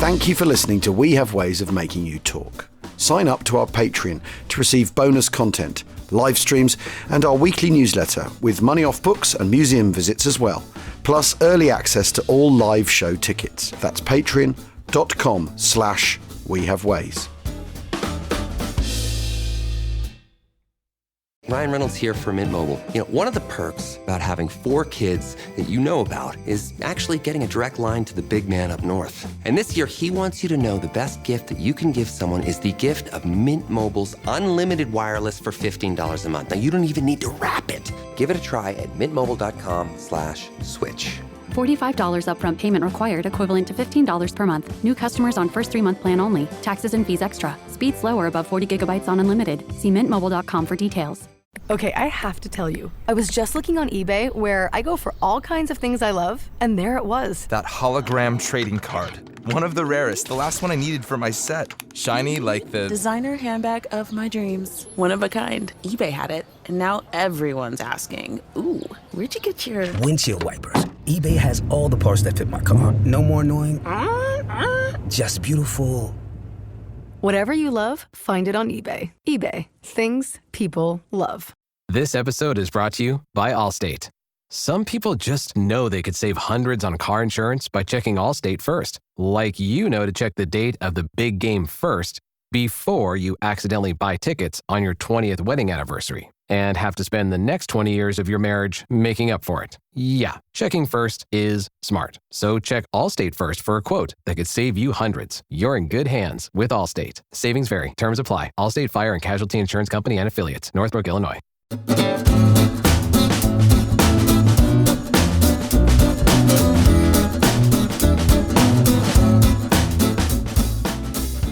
Thank you for listening to We Have Ways of Making You Talk. Sign up to our Patreon to receive bonus content, live streams, and our weekly newsletter with money off books and museum visits as well, plus early access to all live show tickets. That's patreon.com/wehaveways. Ryan Reynolds here for Mint Mobile. You know, one of the perks about having 4 kids that you know about is actually getting a direct line to the big man up north. And this year, he wants you to know the best gift that you can give someone is the gift of Mint Mobile's unlimited wireless for $15 a month. Now, you don't even need to wrap it. Give it a try at mintmobile.com/switch. $45 upfront payment required, equivalent to $15 per month. New customers on first 3-month plan only. Taxes and fees extra. Speed slower above 40 gigabytes on unlimited. See mintmobile.com for details. Okay, I have to tell you, I was just looking on eBay where I go for all kinds of things I love, and there it was. That hologram trading card. One of the rarest, the last one I needed for my set. Shiny like the designer handbag of my dreams. One of a kind. eBay had it, and now everyone's asking, ooh, where'd you get your windshield wipers? eBay has all the parts that fit my car. No more annoying, just beautiful. Whatever you love, find it on eBay. eBay. Things people love. This episode is brought to you by Allstate. Some people just know they could save hundreds on car insurance by checking Allstate first. Like you know to check the date of the big game first before you accidentally buy tickets on your 20th wedding anniversary and have to spend the next 20 years of your marriage making up for it. Yeah, checking first is smart. So check Allstate first for a quote that could save you hundreds. You're in good hands with Allstate. Savings vary. Terms apply. Allstate Fire and Casualty Insurance Company and Affiliates. Northbrook, Illinois.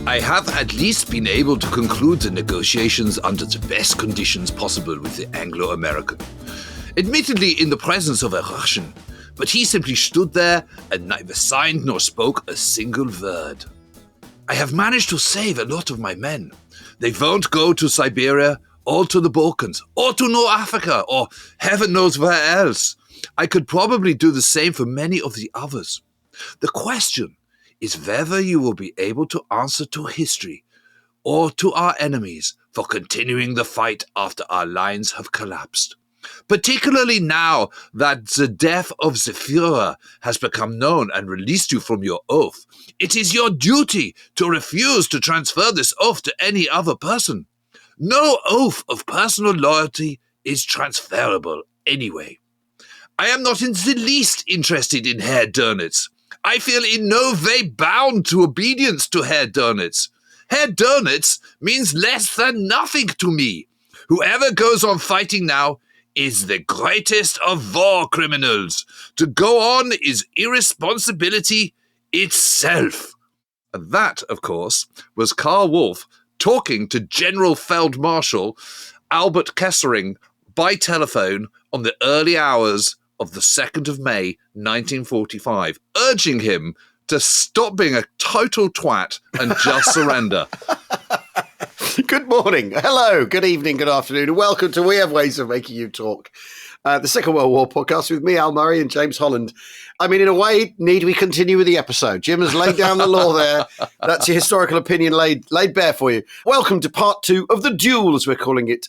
I have at least been able to conclude the negotiations under the best conditions possible with the Anglo-American. Admittedly in the presence of a Russian, but he simply stood there and neither signed nor spoke a single word. I have managed to save a lot of my men. They won't go to Siberia or to the Balkans or to North Africa or heaven knows where else. I could probably do the same for many of the others. The question is whether you will be able to answer to history or to our enemies for continuing the fight after our lines have collapsed. Particularly now that the death of the Führer has become known and released you from your oath, it is your duty to refuse to transfer this oath to any other person. No oath of personal loyalty is transferable anyway. I am not in the least interested in Herr Dönitz. I feel in no way bound to obedience to Herr Dönitz. Herr Dönitz means less than nothing to me. Whoever goes on fighting now is the greatest of war criminals. To go on is irresponsibility itself. And that, of course, was Karl Wolff talking to General Feldmarschall Albert Kesselring by telephone on the early hours of the 2nd of May, 1945, urging him to stop being a total twat and just surrender. Good morning, hello, good evening, good afternoon, and welcome to We Have Ways of Making You Talk, the Second World War podcast with me, Al Murray, and James Holland. I mean, in a way, need we continue with the episode? Jim has laid down the law there. That's your historical opinion laid bare for you. Welcome to part 2 of the Duel, as we're calling it.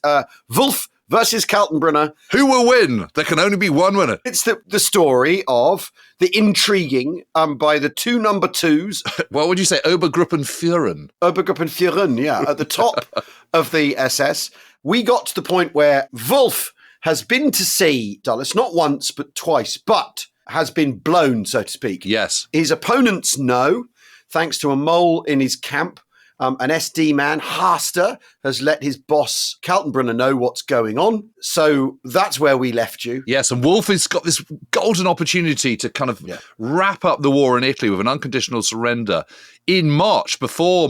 Wolff versus Kaltenbrunner. Who will win? There can only be one winner. It's the story of the intriguing by the 2 number 2s. What would you say? Obergruppenführer. Obergruppenführer, yeah. At the top of the SS. We got to the point where Wolff has been to sea, Dulles, not once, but twice, but has been blown, so to speak. Yes. His opponents know, thanks to a mole in his camp. An SD man, Haster, has let his boss, Kaltenbrunner, know what's going on. So that's where we left you. Yes, and Wolff has got this golden opportunity to kind of wrap up the war in Italy with an unconditional surrender in March, before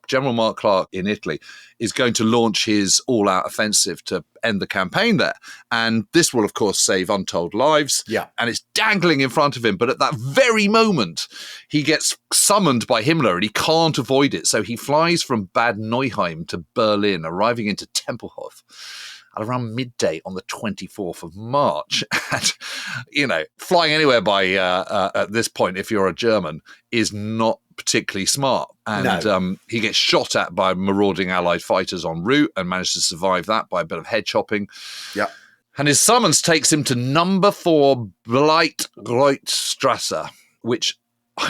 General Mark Clark in Italy, is going to launch his all-out offensive to end the campaign there. And this will, of course, save untold lives. Yeah. And it's dangling in front of him. But at that very moment, he gets summoned by Himmler and he can't avoid it. So he flies from Bad Neuheim to Berlin, arriving into Tempelhof. at around midday on the 24th of March. And, flying anywhere by at this point, if you're a German, is not particularly smart. And he gets shot at by marauding Allied fighters en route and manages to survive that by a bit of head chopping. Yeah. And his summons takes him to number 4 Bleitkreuzstrasse, which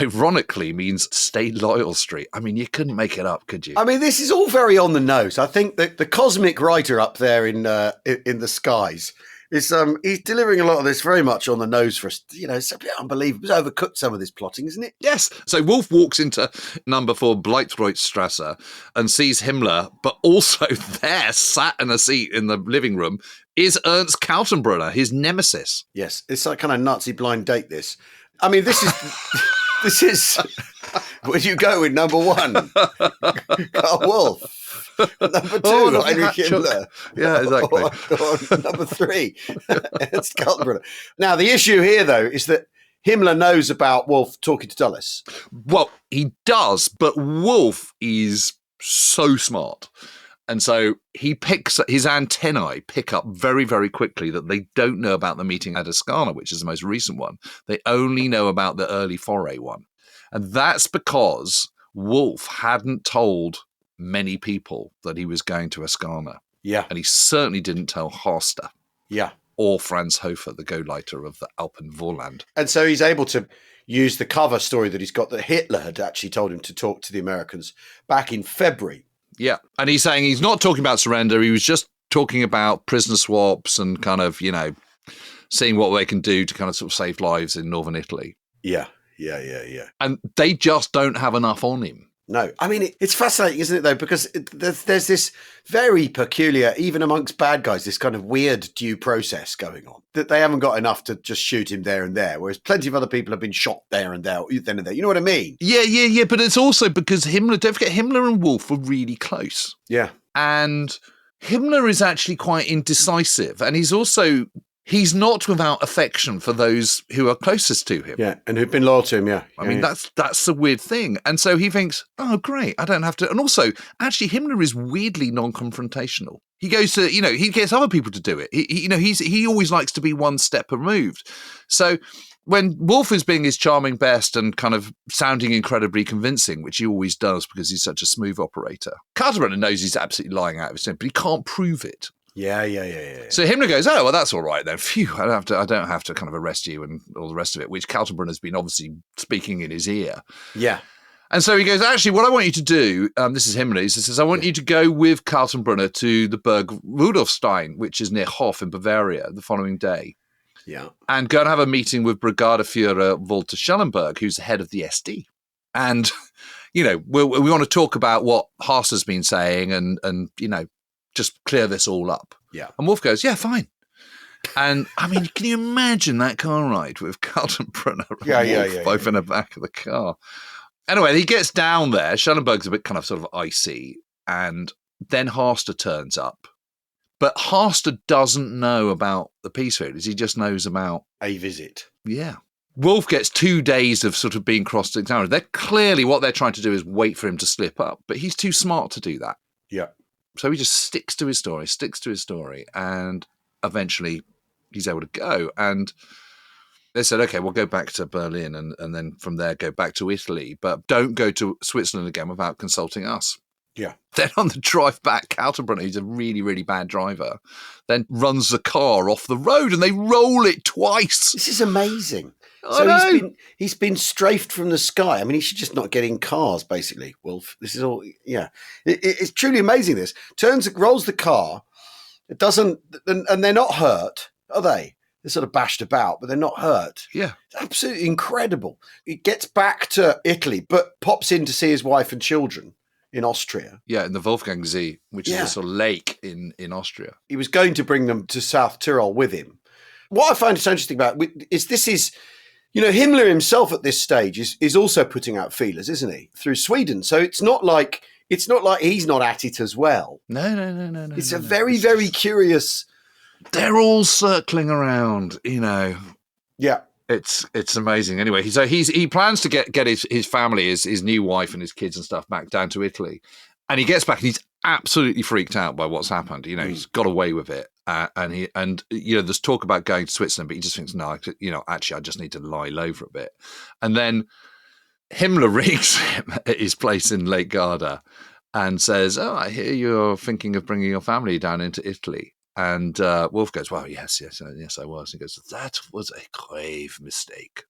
ironically means stay loyal street. I mean, you couldn't make it up, could you? I mean, this is all very on the nose. I think that the cosmic writer up there in the skies is he's delivering a lot of this very much on the nose for us. It's a bit unbelievable. It's overcooked, some of this plotting, isn't it? Yes. So Wolff walks into number 4 Bleitkreuzstrasse and sees Himmler, but also there, sat in a seat in the living room, is Ernst Kaltenbrunner, his nemesis. Yes, it's like kind of Nazi blind date, this. I mean, this is... This is where you go with number 1, Karl Wolff. Number 2, Heinrich Himmler. Yeah, exactly. Or number 3, it's Kaltenbrunner. Now, the issue here, though, is that Himmler knows about Wolff talking to Dulles. Well, he does, but Wolff is so smart. And so his antennae pick up very, very quickly that they don't know about the meeting at Ascana, which is the most recent one. They only know about the early foray one. And that's because Wolff hadn't told many people that he was going to Ascana. Yeah. And he certainly didn't tell Horster. Yeah. Or Franz Hofer, the Gauleiter of the Alpenvorland. And so he's able to use the cover story that he's got that Hitler had actually told him to talk to the Americans back in February. Yeah. And he's saying he's not talking about surrender. He was just talking about prisoner swaps and kind of, seeing what they can do to kind of sort of save lives in northern Italy. Yeah. And they just don't have enough on him. No. I mean, it's fascinating, isn't it, though? Because there's this very peculiar, even amongst bad guys, this kind of weird due process going on. That they haven't got enough to just shoot him there and there, whereas plenty of other people have been shot there and there, then and there. You know what I mean? Yeah. But it's also because Himmler, don't forget, Himmler and Wolff were really close. Yeah. And Himmler is actually quite indecisive. And he's not without affection for those who are closest to him. Yeah, and who've been loyal to him, yeah. I mean, that's the weird thing. And so he thinks, oh, great, I don't have to. And also, actually, Himmler is weirdly non-confrontational. He goes to, he gets other people to do it. He always likes to be one step removed. So when Wolff is being his charming best and kind of sounding incredibly convincing, which he always does because he's such a smooth operator, Kaltenbrunner knows he's absolutely lying out of his head, but he can't prove it. Yeah. So Himmler goes, oh, well, that's all right then. Phew, I don't have to kind of arrest you and all the rest of it, which Kaltenbrunner's been obviously speaking in his ear. Yeah. And so he goes, actually, what I want you to do, this is Himmler, he says, I want you to go with Kaltenbrunner to the Burg Rudolfstein, which is near Hof in Bavaria, the following day. Yeah. And go and have a meeting with Brigadeführer Walter Schellenberg, who's the head of the SD. And, we want to talk about what Haas has been saying and just clear this all up. Yeah. And Wolff goes, yeah, fine. And, I mean, can you imagine that car ride with Kaltenbrunner and Wolff both in the back of the car? Anyway, he gets down there. Schellenberg's a bit kind of sort of icy. And then Harster turns up. But Harster doesn't know about the peace treaties. He just knows about a visit. Yeah. Wolff gets 2 days of sort of being cross-examined. What they're trying to do is wait for him to slip up. But he's too smart to do that. Yeah. So he just sticks to his story, and eventually he's able to go. And they said, okay, we'll go back to Berlin and then from there go back to Italy, but don't go to Switzerland again without consulting us. Yeah. Then on the drive back, Kaltenbrunner, who's a really, really bad driver, then runs the car off the road and they roll it twice. This is amazing. So he's been strafed from the sky. I mean, he should just not get in cars, basically. Wolff, this is all, yeah. It's truly amazing, this. Rolls the car, it doesn't, and they're not hurt, are they? They're sort of bashed about, but they're not hurt. Yeah. It's absolutely incredible. He gets back to Italy, but pops in to see his wife and children in Austria. Yeah, in the Wolfgang See, which is a sort of lake in Austria. He was going to bring them to South Tyrol with him. What I find so interesting about is Himmler himself at this stage is also putting out feelers, isn't he, through Sweden? So it's not like he's not at it as well. No. It's very, very curious. They're all circling around, Yeah. It's amazing. Anyway, so he plans to get his family, his new wife and his kids and stuff back down to Italy. And he gets back and he's absolutely freaked out by what's happened. He's got away with it. And there's talk about going to Switzerland, but he just thinks, no, actually, I just need to lie low for a bit. And then Himmler rings him at his place in Lake Garda and says, oh, I hear you're thinking of bringing your family down into Italy. And Wolff goes, well, yes, I was. He goes, that was a grave mistake.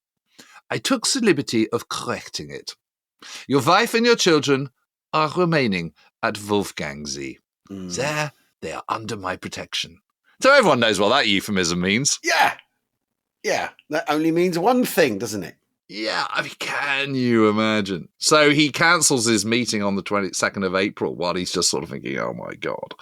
I took the liberty of correcting it. Your wife and your children are remaining at Wolfgangsee. There, they are under my protection. So everyone knows what that euphemism means. Yeah. That only means one thing, doesn't it? Yeah, I mean, can you imagine? So he cancels his meeting on the 22nd of April while he's just sort of thinking, oh my God,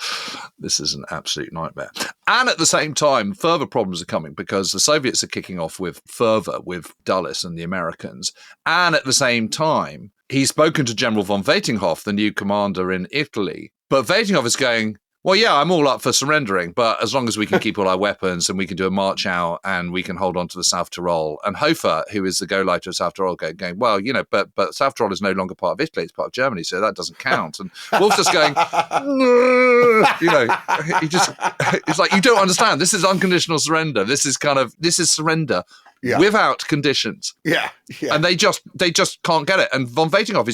this is an absolute nightmare. And at the same time, further problems are coming because the Soviets are kicking off with fervor with Dulles and the Americans. And at the same time, he's spoken to General von Veitinghoff, the new commander in Italy. But Veitinghoff is going, well, yeah, I'm all up for surrendering, but as long as we can keep all our weapons and we can do a march out and we can hold on to the South Tyrol. And Hofer, who is the go-lighter of South Tyrol, going, well, but South Tyrol is no longer part of Italy, it's part of Germany, so that doesn't count. And Wolff's just going, it's like, you don't understand. This is unconditional surrender. This is surrender without conditions. Yeah. And they just can't get it. And von Veitinghoff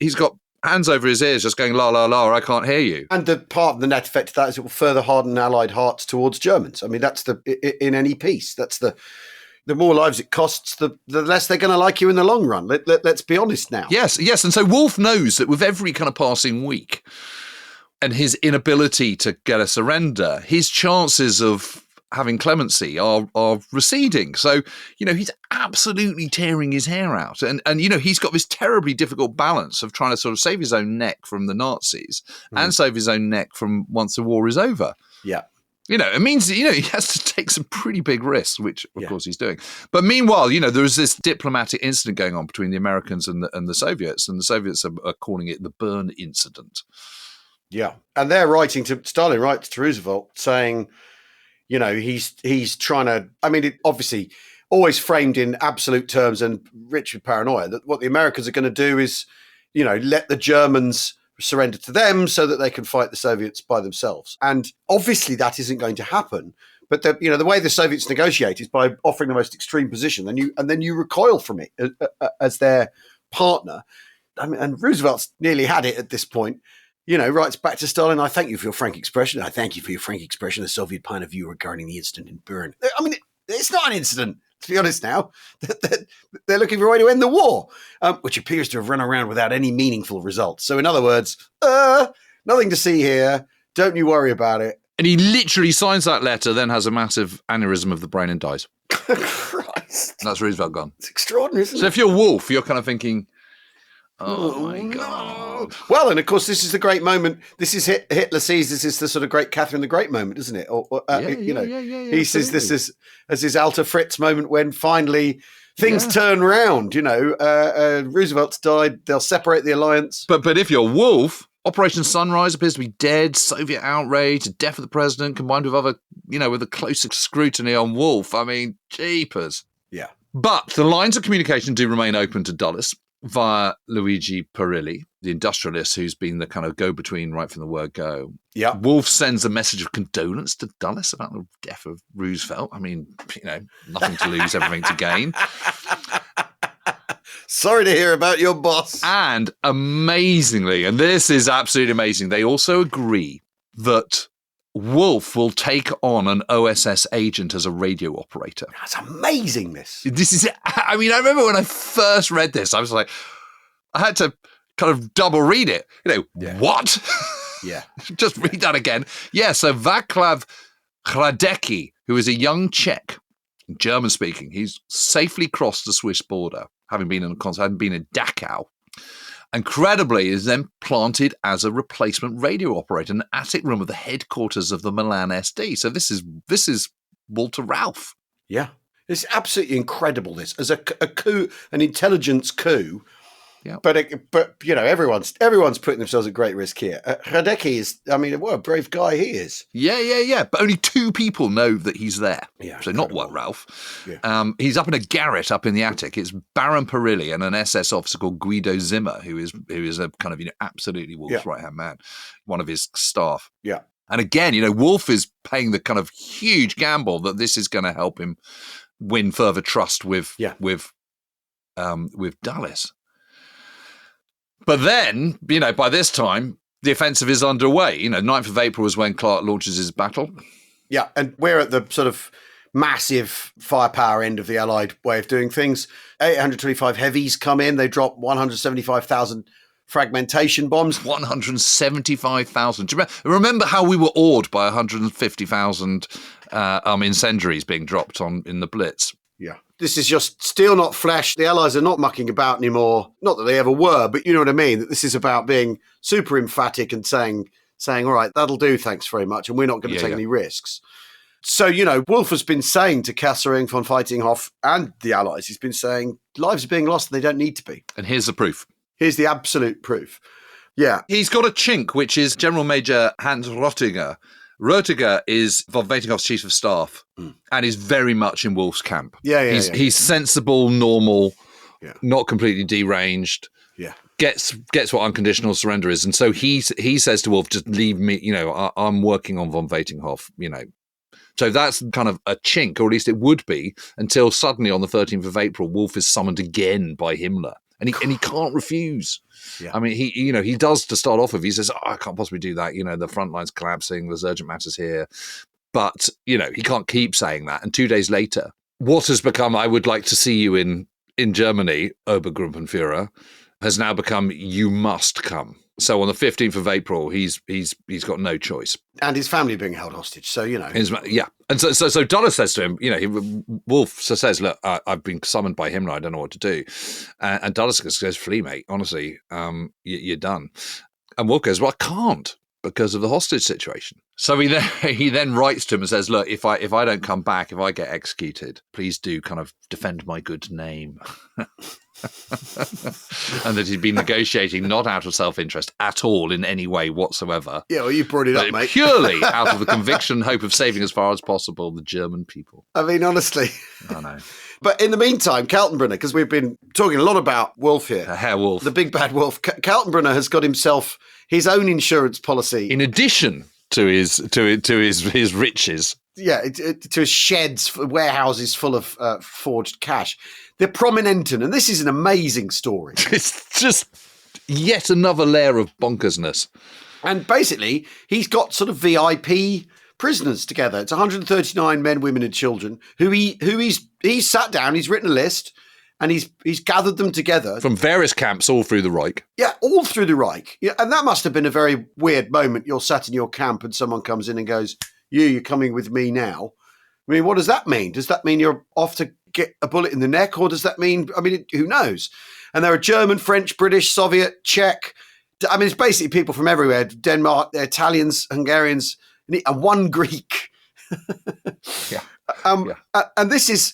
he's got hands over his ears, just going, la, la, la, I can't hear you. And the part of the net effect of that is it will further harden Allied hearts towards Germans. I mean, that's in any peace. That's the more lives it costs, the less they're going to like you in the long run. Let's be honest now. Yes. And so Wolff knows that with every kind of passing week and his inability to get a surrender, his chances of having clemency are receding. So, he's absolutely tearing his hair out. And he's got this terribly difficult balance of trying to sort of save his own neck from the Nazis and save his own neck from once the war is over. Yeah. It means that, he has to take some pretty big risks, which of course he's doing. But meanwhile, there is this diplomatic incident going on between the Americans and the Soviets, and the Soviets are calling it the Bern incident. Yeah. And they're writing to, Stalin writes to Roosevelt saying, he's trying to, I mean, it obviously always framed in absolute terms and rich with paranoia, that what the Americans are going to do is, let the Germans surrender to them so that they can fight the Soviets by themselves. And obviously that isn't going to happen. But the way the Soviets negotiate is by offering the most extreme position, and then you recoil from it as their partner. I mean, and Roosevelt's nearly had it at this point. Writes back to Stalin, I thank you for your frank expression. I thank you for your frank expression of the Soviet point of view regarding the incident in Bern. I mean, it's not an incident, to be honest now. They're looking for a way to end the war, which appears to have run around without any meaningful results. So in other words, nothing to see here. Don't you worry about it. And he literally signs that letter, then has a massive aneurysm of the brain and dies. Christ. That's Roosevelt gone. It's extraordinary, isn't it? So if you're Wolff, you're kind of thinking, oh my God. Well, and of course, this is the great moment. This is Hitler sees this is the sort of great Catherine the Great moment, isn't it? He sees this as his Alter Fritz moment when finally things turn round. Roosevelt's died. They'll separate the alliance. But if you're Wolff, Operation Sunrise appears to be dead. Soviet outrage, death of the president, combined with other, with a closer scrutiny on Wolff. I mean, jeepers. Yeah. But the lines of communication do remain open to Dulles via Luigi Perilli, the industrialist who's been the kind of go-between right from the word go. Yeah. Wolff sends a message of condolence to Dulles about the death of Roosevelt. I mean, nothing to lose, everything to gain. Sorry to hear about your boss. And amazingly, and this is absolutely amazing, they also agree that Wolff will take on an OSS agent as a radio operator. That's amazing, This is, I remember when I first read this, I was like, I had to kind of double read it. What? Yeah. Just read that again. Yeah, so Václav Hradecki, who is a young Czech, German speaking, he's safely crossed the Swiss border, having been in Dachau. Incredibly, is then planted as a replacement radio operator in the attic room of the headquarters of the Milan SD. So this is Walter Ralph. Yeah, it's absolutely incredible. This as a coup, an intelligence coup. Yeah. But you know, everyone's putting themselves at great risk here. Hradecki is, I mean, what a brave guy he is. Yeah. But only 2 people know that he's there. Yeah, so not what, Ralph. Yeah. He's up in a garret up in the attic. It's Baron Perilli and an SS officer called Guido Zimmer, who is a kind of, absolutely Wolff's right-hand man, one of his staff. Yeah. And again, Wolff is paying the kind of huge gamble that this is going to help him win further trust with Dulles. But then, by this time, the offensive is underway. 9th of April is when Clark launches his battle. Yeah, and we're at the sort of massive firepower end of the Allied way of doing things. 825 heavies come in. They drop 175,000 fragmentation bombs. 175,000. Do you remember how we were awed by 150,000 incendiaries being dropped in the Blitz? Yeah. This is just steel, not flesh. The Allies are not mucking about anymore. Not that they ever were, but you know what I mean? That this is about being super emphatic and saying, all right, that'll do, thanks very much, and we're not going to take any risks. So, Wolff has been saying to Kesselring, von Vietinghoff, and the Allies, he's been saying, lives are being lost and they don't need to be. And here's the proof. Here's the absolute proof. Yeah. He's got a chink, which is General Major Hans Rötiger. Rötiger is von Vietinghoff's chief of staff and is very much in Wolff's camp. He's sensible, normal, not completely deranged. Yeah. Gets what unconditional surrender is. And so he says to Wolff, just leave me, I'm working on von Vietinghoff, So that's kind of a chink, or at least it would be, until suddenly on the 13th of April, Wolff is summoned again by Himmler. And he can't refuse. Yeah. I mean, he does to start off with. He says, I can't possibly do that. The front line's collapsing. There's urgent matters here. But, he can't keep saying that. And 2 days later, what has become, I would like to see you in Germany, Obergruppenführer, has now become, you must come. So on the 15th of April, he's got no choice. And his family being held hostage. So, And so Dulles says to him, Wolff says, look, I've been summoned by Himmler. I don't know what to do. And Dulles goes, flee, mate. Honestly, you're done. And Wolff goes, well, I can't because of the hostage situation. So he then writes to him and says, look, if I don't come back, if I get executed, please do kind of defend my good name. And that he'd been negotiating not out of self-interest at all in any way whatsoever. Yeah, well, you brought it up, mate. Purely out of the conviction and hope of saving as far as possible the German people. I mean, honestly. I know. But in the meantime, Kaltenbrunner, because we've been talking a lot about Wolff here. Herr Wolff. The big bad Wolff. Kaltenbrunner has got himself his own insurance policy. In addition to his riches. Yeah, to his sheds, warehouses full of forged cash. The Prominenten, and this is an amazing story. It's just yet another layer of bonkersness. And basically, he's got sort of VIP prisoners together. It's 139 men, women, and children who he's sat down, he's written a list, and he's gathered them together. From various camps all through the Reich. Yeah, all through the Reich. Yeah, and that must have been a very weird moment. You're sat in your camp and someone comes in and goes, you're coming with me now. I mean, what does that mean? Does that mean you're off to get a bullet in the neck, or does that mean, who knows? And there are German, French, British, Soviet, Czech. I mean, it's basically people from everywhere. Denmark, Italians, Hungarians, and one Greek. And this is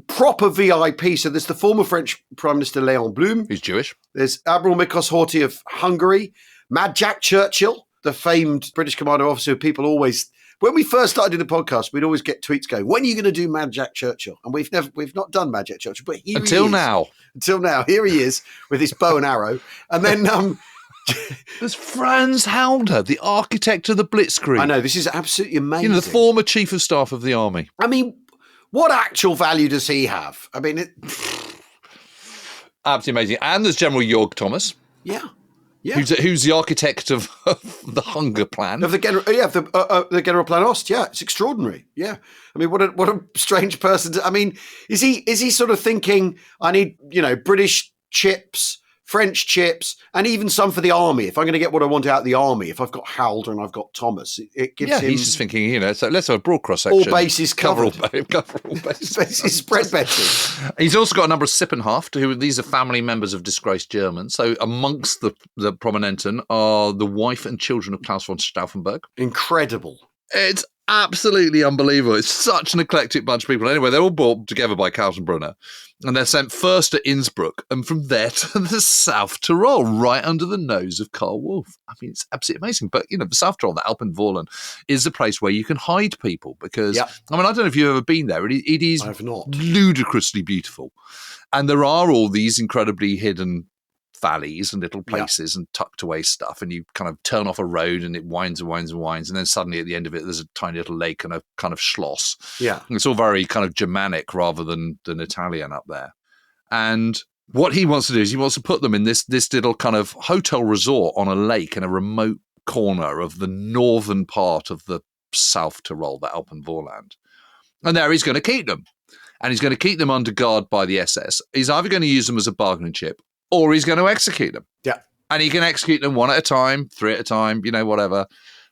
proper VIP. So there's the former French Prime Minister Léon Blum. Who's Jewish. There's Admiral Miklos Horthy of Hungary. Mad Jack Churchill, the famed British commando officer who people always... When we first started doing the podcast, we'd always get tweets going, when are you going to do Mad Jack Churchill? And we've not done Mad Jack Churchill, but here Until he is. now. Here he is with his bow and arrow. And then there's Franz Halder, the architect of the Blitzkrieg. I know, this is absolutely amazing. The former chief of staff of the army. I mean, what actual value does he have? I mean, absolutely amazing. And there's General Jörg Thomas. Yeah. Who's the architect of the hunger plan? Of the General Plan Ost, yeah. It's extraordinary. Yeah. I mean, what a strange person is he sort of thinking, I need, British chips, French chips, and even some for the army. If I'm going to get what I want out of the army, if I've got Halder and I've got Thomas, it gives him... Yeah, he's just thinking, so let's have a broad cross-section. All bases covered. Cover all bases. Bases spread better. He's also got a number of Sippenhaft, these are family members of disgraced Germans. So amongst the Prominenten are the wife and children of Klaus von Stauffenberg. Incredible. It's absolutely unbelievable. It's such an eclectic bunch of people. Anyway, they're all brought together by Kaltenbrunner, and they're sent first to Innsbruck and from there to the South Tyrol, right under the nose of Karl Wolff. I mean, it's absolutely amazing. But, the South Tyrol, the Alpenvorland, is the place where you can hide people because, I mean, I don't know if you've ever been there. It is I have not. Ludicrously beautiful. And there are all these incredibly hidden valleys and little places and tucked away stuff, and you kind of turn off a road and it winds and winds and winds, and then suddenly at the end of it there's a tiny little lake and a kind of schloss. And it's all very kind of Germanic rather than Italian up there. And what he wants to do is he wants to put them in this little kind of hotel resort on a lake in a remote corner of the northern part of the South Tyrol, the Alpenvorland. And there he's going to keep them, and he's going to keep them under guard by the SS. He's either going to use them as a bargaining chip, or he's going to execute them. Yeah. And he can execute them one at a time, three at a time, whatever,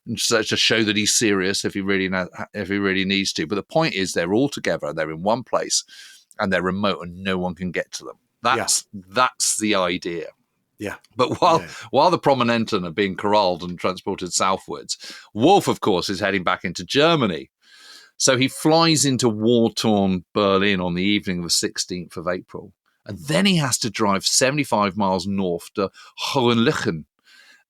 and so to show that he's serious if he really needs to. But the point is they're all together, they're in one place, and they're remote and no one can get to them. That's the idea. Yeah. But while the Prominenten are being corralled and transported southwards, Wolff, of course, is heading back into Germany. So he flies into war-torn Berlin on the evening of the 16th of April. And then he has to drive 75 miles north to Hohenlychen.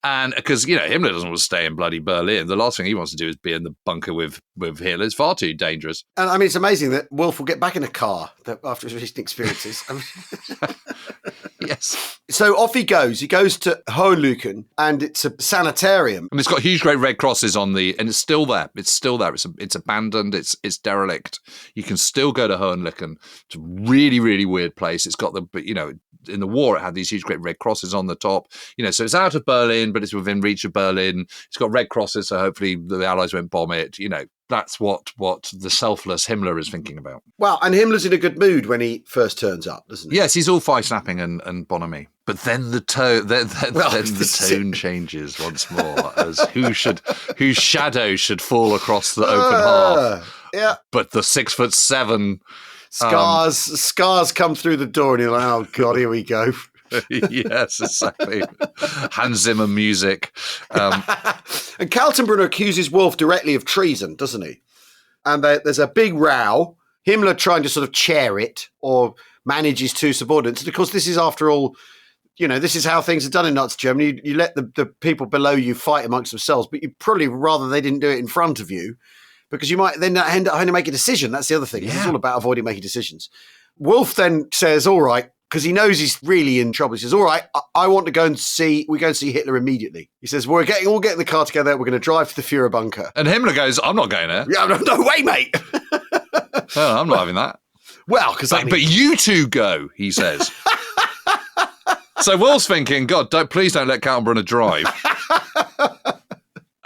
And because, Himmler doesn't want to stay in bloody Berlin. The last thing he wants to do is be in the bunker with Hitler. It's far too dangerous. And I mean, it's amazing that Wolff will get back in a car after his recent experiences. Yes. So off he goes. He goes to Hohenlychen, and it's a sanitarium. And it's got huge great red crosses on and it's still there. It's still there. It's abandoned. It's derelict. You can still go to Hohenlychen. It's a really, really weird place. It's got in the war, it had these huge great red crosses on the top. So it's out of Berlin, but it's within reach of Berlin. It's got red crosses, so hopefully the Allies won't bomb it. That's what the selfless Himmler is thinking about. Well, and Himmler's in a good mood when he first turns up, doesn't he? Yes, he's all thigh-snapping and bonhomie. But then the tone changes once more as whose shadow should fall across the open hearth. Yeah. But the 6'7" scars come through the door, and you're like, oh God, here we go. Yes, exactly. Hans Zimmer music. And Kaltenbrunner accuses Wolff directly of treason, doesn't he? And there's a big row. Himmler trying to sort of chair it or manage his two subordinates. And of course, this is, after all, this is how things are done in Nazi Germany. You let the people below you fight amongst themselves, but you probably rather they didn't do it in front of you, because you might then end up having to make a decision. That's the other thing. Yeah. It's all about avoiding making decisions. Wolff then says, all right, because he knows he's really in trouble. He says, all right, I want to go and see Hitler immediately. He says, we'll get in the car together. We're going to drive to the Führer bunker. And Himmler goes, I'm not going there. Yeah, no way, mate. No, I'm not having that. Well, because but you two go, he says. So Wolff's thinking, God, please don't let Kaltenbrunner drive.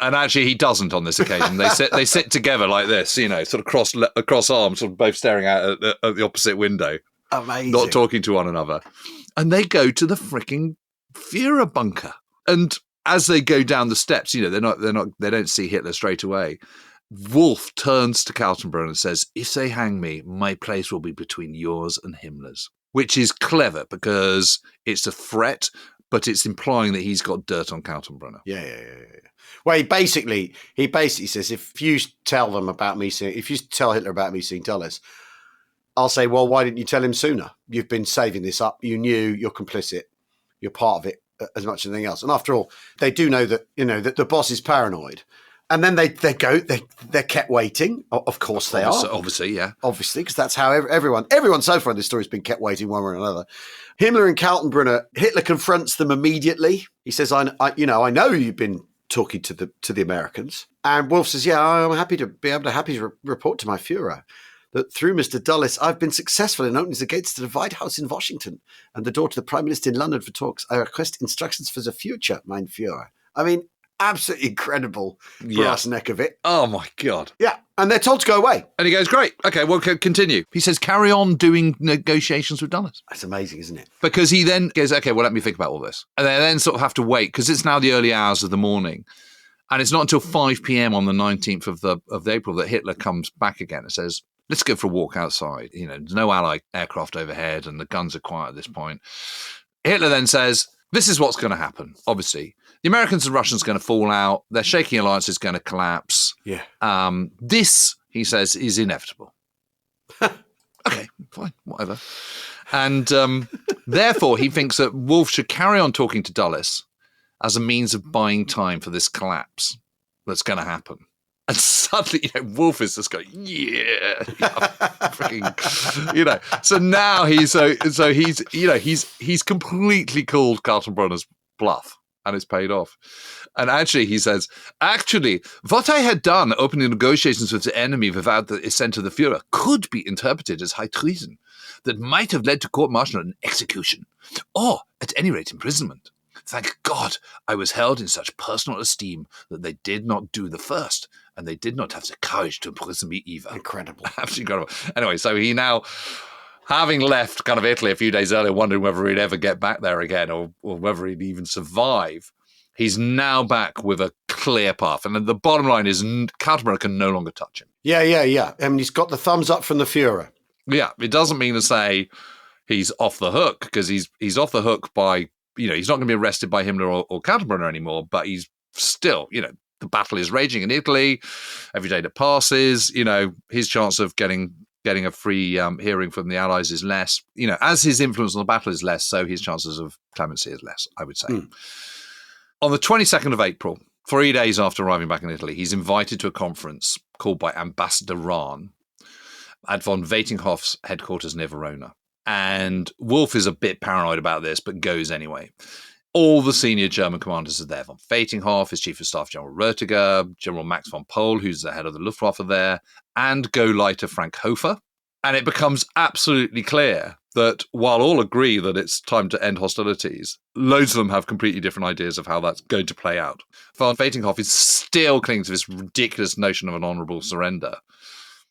And actually, he doesn't on this occasion. They sit together like this, sort of cross arms, sort of both staring out at the opposite window. Amazing. Not talking to one another. And they go to the freaking Führer bunker. And as they go down the steps, they don't see Hitler straight away. Wolff turns to Kaltenbrunner and says, if they hang me, my place will be between yours and Himmler's. Which is clever because it's a threat, but it's implying that he's got dirt on Kaltenbrunner. Yeah. Well, he basically says, if you tell Hitler about me seeing Dulles, I'll say, well, why didn't you tell him sooner? You've been saving this up. You knew, you're complicit. You're part of it as much as anything else. And after all, they do know that, that the boss is paranoid. And then they're kept waiting. Of course they are. Obviously, yeah. Obviously, because that's how everyone so far in this story has been kept waiting one way or another. Himmler and Kaltenbrunner, Hitler confronts them immediately. He says, I know you've been talking to the Americans. And Wolff says, yeah, I'm happy to report to my Führer that through Mr. Dulles, I've been successful in opening the gates to the White House in Washington and the door to the Prime Minister in London for talks. I request instructions for the future, mein Führer. I mean, absolutely incredible brass neck of it. Oh, my God. Yeah, and they're told to go away. And he goes, great. Okay, well, continue. He says, carry on doing negotiations with Dulles. That's amazing, isn't it? Because he then goes, okay, well, let me think about all this. And they then sort of have to wait because it's now the early hours of the morning. And it's not until 5 p.m. on the 19th of April that Hitler comes back again and says, let's go for a walk outside. There's no Allied aircraft overhead and the guns are quiet at this point. Hitler then says, this is what's going to happen, obviously. The Americans and Russians are going to fall out. Their shaking alliance is going to collapse. Yeah. This, he says, is inevitable. Okay, fine, whatever. And therefore, he thinks that Wolff should carry on talking to Dulles as a means of buying time for this collapse that's going to happen. And suddenly, Wolff is just going, yeah, freaking, So now he's completely called Kaltenbrunner's bluff, and it's paid off. And actually, he says, what I had done opening negotiations with the enemy without the assent of the Führer could be interpreted as high treason that might have led to court-martial and execution, or at any rate imprisonment. Thank God I was held in such personal esteem that they did not do the first, and they did not have the courage to imprison me either. Incredible. Absolutely incredible. Anyway, so he now, having left kind of Italy a few days earlier, wondering whether he'd ever get back there again or whether he'd even survive, he's now back with a clear path. And the bottom line is Kaltenbrunner can no longer touch him. Yeah. I mean, he's got the thumbs up from the Führer. Yeah, it doesn't mean to say he's off the hook, because he's off the hook by, he's not going to be arrested by Himmler or Kaltenbrunner anymore, but he's still, the battle is raging in Italy. Every day that passes, his chance of getting a free hearing from the Allies is less. As his influence on the battle is less, so his chances of clemency is less, I would say. On the 22nd of April, 3 days after arriving back in Italy, he's invited to a conference called by Ambassador Rahn at von Veitinghoff's headquarters near Verona. And Wolff is a bit paranoid about this, but goes anyway. All the senior German commanders are there. Von Veitinghoff, his chief of staff, General Rötiger, General Max von Pohl, who's the head of the Luftwaffe there, and Gauleiter Frank Hofer. And it becomes absolutely clear that while all agree that it's time to end hostilities, loads of them have completely different ideas of how that's going to play out. Von Veitinghoff is still clinging to this ridiculous notion of an honourable surrender.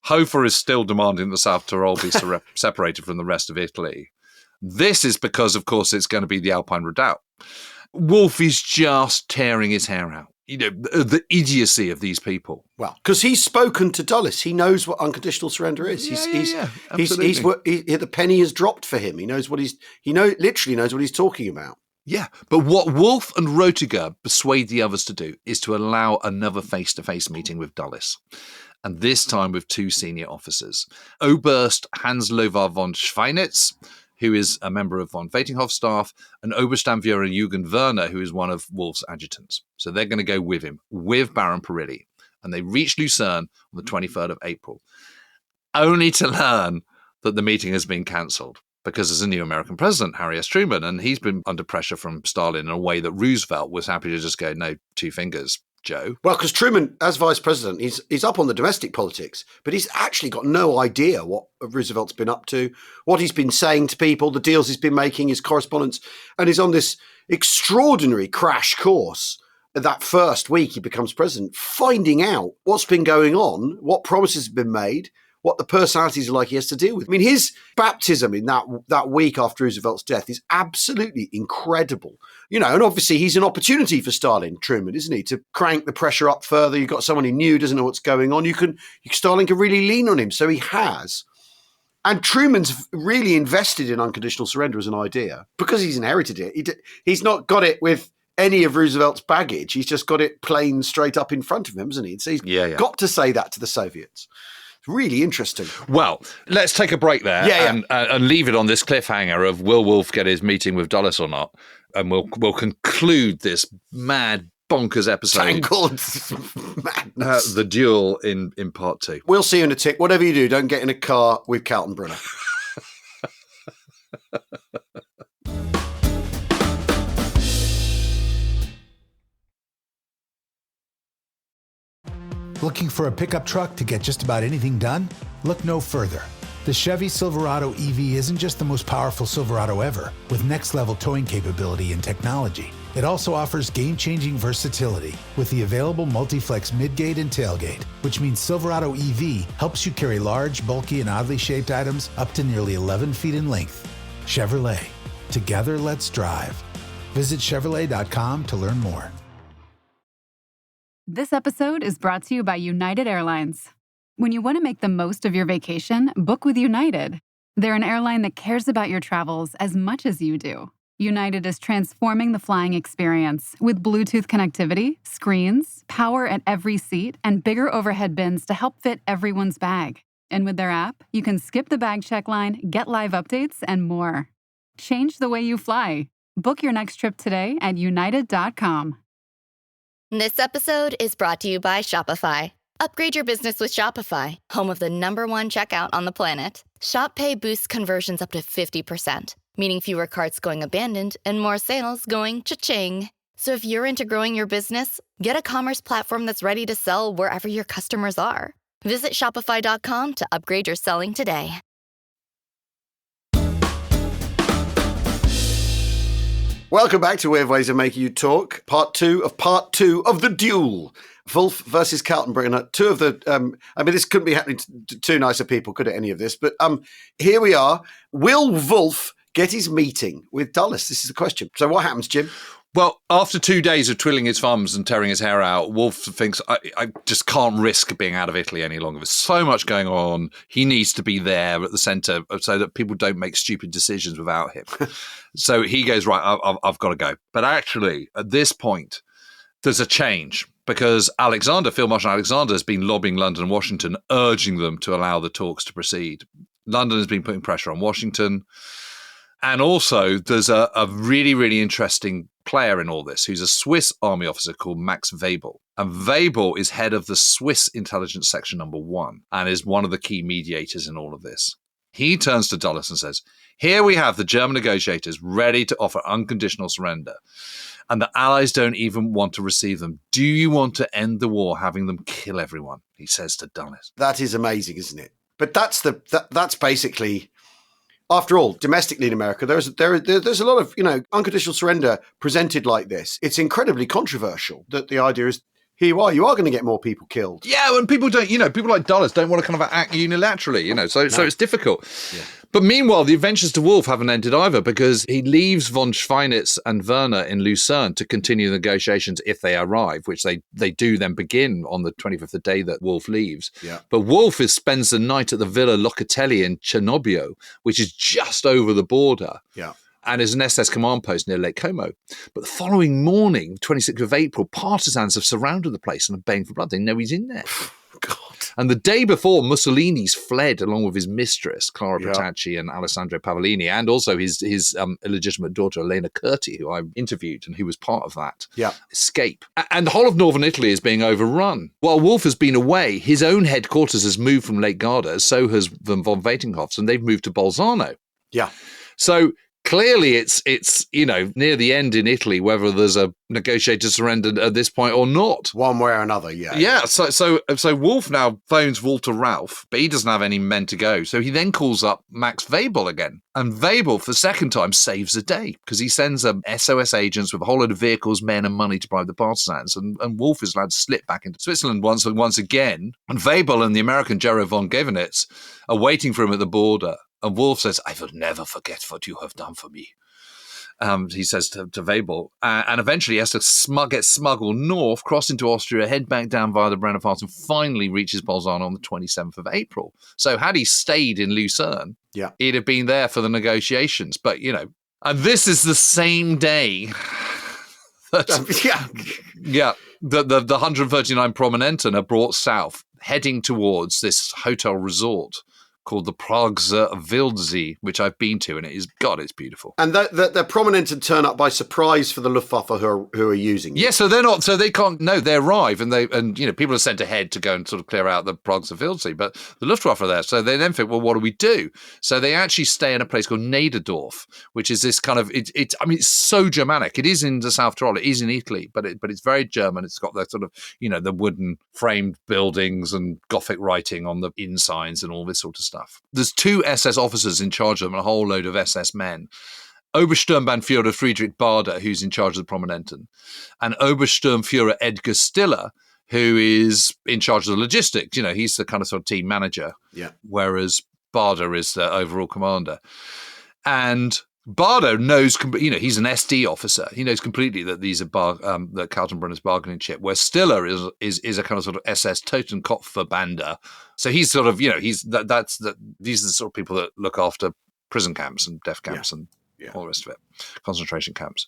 Hofer is still demanding that South Tyrol be separated from the rest of Italy. This is because, of course, it's going to be the Alpine Redoubt. Wolff is just tearing his hair out. The idiocy of these people. Well, because he's spoken to Dulles. He knows what unconditional surrender is. The penny has dropped for him. He knows what literally knows what he's talking about. Yeah, but what Wolff and Rötiger persuade the others to do is to allow another face-to-face meeting with Dulles. And this time with two senior officers. Oberst Hans-Lovar von Schweinitz, who is a member of von Veitinghoff's staff, and Obersturmführer Jürgen Werner, who is one of Wolff's adjutants. So they're going to go with him, with Baron Perilli. And they reach Lucerne on the 23rd of April, only to learn that the meeting has been cancelled because there's a new American president, Harry S. Truman, and he's been under pressure from Stalin in a way that Roosevelt was happy to just go, no, two fingers, Joe. Well, because Truman, as vice president, he's up on the domestic politics, but he's actually got no idea what Roosevelt's been up to, what he's been saying to people, the deals he's been making, his correspondence, and he's on this extraordinary crash course. That first week he becomes president, finding out what's been going on, what promises have been made, what the personalities are like he has to deal with. I mean, his baptism in that week after Roosevelt's death is absolutely incredible. And obviously he's an opportunity for Stalin, Truman, isn't he, to crank the pressure up further. You've got someone he knew, doesn't know what's going on. Stalin can really lean on him, so he has. And Truman's really invested in unconditional surrender as an idea because he's inherited it. He's not got it with any of Roosevelt's baggage. He's just got it plain straight up in front of him, hasn't he? So he's got to say that to the Soviets. Really interesting. Well, let's take a break there and leave it on this cliffhanger of will Wolff get his meeting with Dulles or not, and we'll conclude this mad bonkers episode. Tangled madness. The duel in part 2. We'll see you in a tick. Whatever you do, don't get in a car with Kaltenbrunner. Looking for a pickup truck to get just about anything done? Look no further. The Chevy Silverado EV isn't just the most powerful Silverado ever, with next-level towing capability and technology. It also offers game-changing versatility with the available multi-flex midgate and tailgate, which means Silverado EV helps you carry large, bulky, and oddly shaped items up to nearly 11 feet in length. Chevrolet. Together, let's drive. Visit Chevrolet.com to learn more. This episode is brought to you by United Airlines. When you want to make the most of your vacation, book with United. They're an airline that cares about your travels as much as you do. United is transforming the flying experience with Bluetooth connectivity, screens, power at every seat, and bigger overhead bins to help fit everyone's bag. And with their app, you can skip the bag check line, get live updates, and more. Change the way you fly. Book your next trip today at united.com. This episode is brought to you by Shopify. Upgrade your business with Shopify, home of the #1 checkout on the planet. Shop Pay boosts conversions up to 50%, meaning fewer carts going abandoned and more sales going cha-ching. So if you're into growing your business, get a commerce platform that's ready to sell wherever your customers are. Visit shopify.com to upgrade your selling today. Welcome back to Weird Ways of Making You Talk, part two of the Duel. Wolff versus Karltenbrunner. Two of the, this couldn't be happening to two nicer people, could it, any of this? But here we are. Will Wolff get his meeting with Dulles? This is the question. So what happens, Jim? Well, after 2 days of twiddling his thumbs and tearing his hair out, Wolff thinks, I just can't risk being out of Italy any longer. There's so much going on. He needs to be there at the centre so that people don't make stupid decisions without him. So he goes, right, I've got to go. But actually, at this point, there's a change because Field Marshal Alexander has been lobbying London and Washington, urging them to allow the talks to proceed. London has been putting pressure on Washington. And also, there's a really, really interesting player in all this who's a Swiss army officer called Max Webel. And Webel is head of the Swiss Intelligence Section #1 and is one of the key mediators in all of this. He turns to Dulles and says, here we have the German negotiators ready to offer unconditional surrender. And the Allies don't even want to receive them. Do you want to end the war having them kill everyone? He says to Dulles. That is amazing, isn't it? But that's basically... After all, domestically in America, there's a lot of, unconditional surrender presented like this. It's incredibly controversial that the idea is, here you are going to get more people killed. Yeah, and people don't, people like Dulles don't want to kind of act unilaterally, so it's difficult. Yeah. But meanwhile, the adventures to Wolff haven't ended either because he leaves von Schweinitz and Werner in Lucerne to continue the negotiations if they arrive, which they do then begin on the 25th, the day that Wolff leaves. Yeah. But Wolff spends the night at the Villa Locatelli in Cernobbio, which is just over the border. Yeah. And is an SS command post near Lake Como. But the following morning, 26th of April, partisans have surrounded the place and are baying for blood. They know he's in there. God. And the day before, Mussolini's fled along with his mistress, Clara Petacci and Alessandro Pavellini, and also his illegitimate daughter, Elena Curti, who I interviewed and who was part of that escape. And the whole of northern Italy is being overrun. While Wolff has been away, his own headquarters has moved from Lake Garda, so has von Weitinghoff's, and they've moved to Bolzano. Yeah. So... clearly, it's near the end in Italy, whether there's a negotiated surrender at this point or not. One way or another, yeah. Yeah, so Wolff now phones Walter Ralph, but he doesn't have any men to go. So he then calls up Max Webel again. And Webel, for the second time, saves the day because he sends SOS agents with a whole load of vehicles, men and money to bribe the partisans. And Wolff is allowed to slip back into Switzerland once again. And Webel and the American Gero von Gewernitz are waiting for him at the border. And Wolff says, I will never forget what you have done for me. He says to Webel. And eventually he has to get smuggled north, cross into Austria, head back down via the Brenner Pass, and finally reaches Bolzano on the 27th of April. So had he stayed in Lucerne, he'd have been there for the negotiations. But, and this is the same day that, the 139 Prominenten are brought south, heading towards this hotel resort called the Prague's Wildsee, which I've been to, and it's beautiful. And they're prominent and turn up by surprise for the Luftwaffe who are using it. Yeah, so they're not, so they can't, no, they arrive and people are sent ahead to go and sort of clear out the Prague's Wildsee, but the Luftwaffe are there. So they then think, well, what do we do? So they actually stay in a place called Nederdorf, which is this kind of, it's so Germanic. It is in the South Tyrol, it is in Italy, but it's very German. It's got that sort of, the wooden framed buildings and Gothic writing on the inn signs and all this sort of stuff. There's 2 SS officers in charge of them and a whole load of SS men. Obersturmbannführer Friedrich Bader, who's in charge of the Prominenten, and Obersturmführer Edgar Stiller, who is in charge of the logistics. He's the kind of sort of team manager, whereas Bader is the overall commander. And Bardo knows, he's an SD officer. He knows completely that these are that Kaltenbrunner's bargaining chip, where Stiller is a kind of sort of SS Totenkopfverbander. So he's sort of, these are the sort of people that look after prison camps and death camps and all the rest of it. Concentration camps.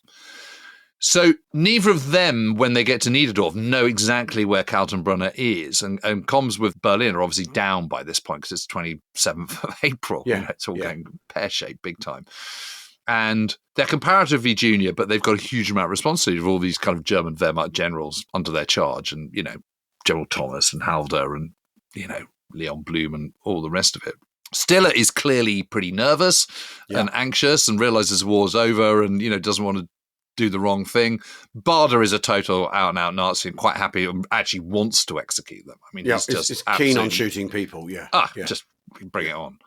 So neither of them, when they get to Niederdorf, know exactly where Kaltenbrunner is. And comms with Berlin are obviously down by this point because it's 27th of April. Yeah. It's all going pear-shaped big time. And they're comparatively junior, but they've got a huge amount of responsibility of all these kind of German Wehrmacht generals under their charge. And, General Thomas and Halder and, Leon Blum and all the rest of it. Stiller is clearly pretty nervous and anxious and realizes the war's over and, doesn't want to do the wrong thing. Bader is a total out-and-out Nazi and quite happy and actually wants to execute them. I mean, he's just keen on shooting people, just bring it on.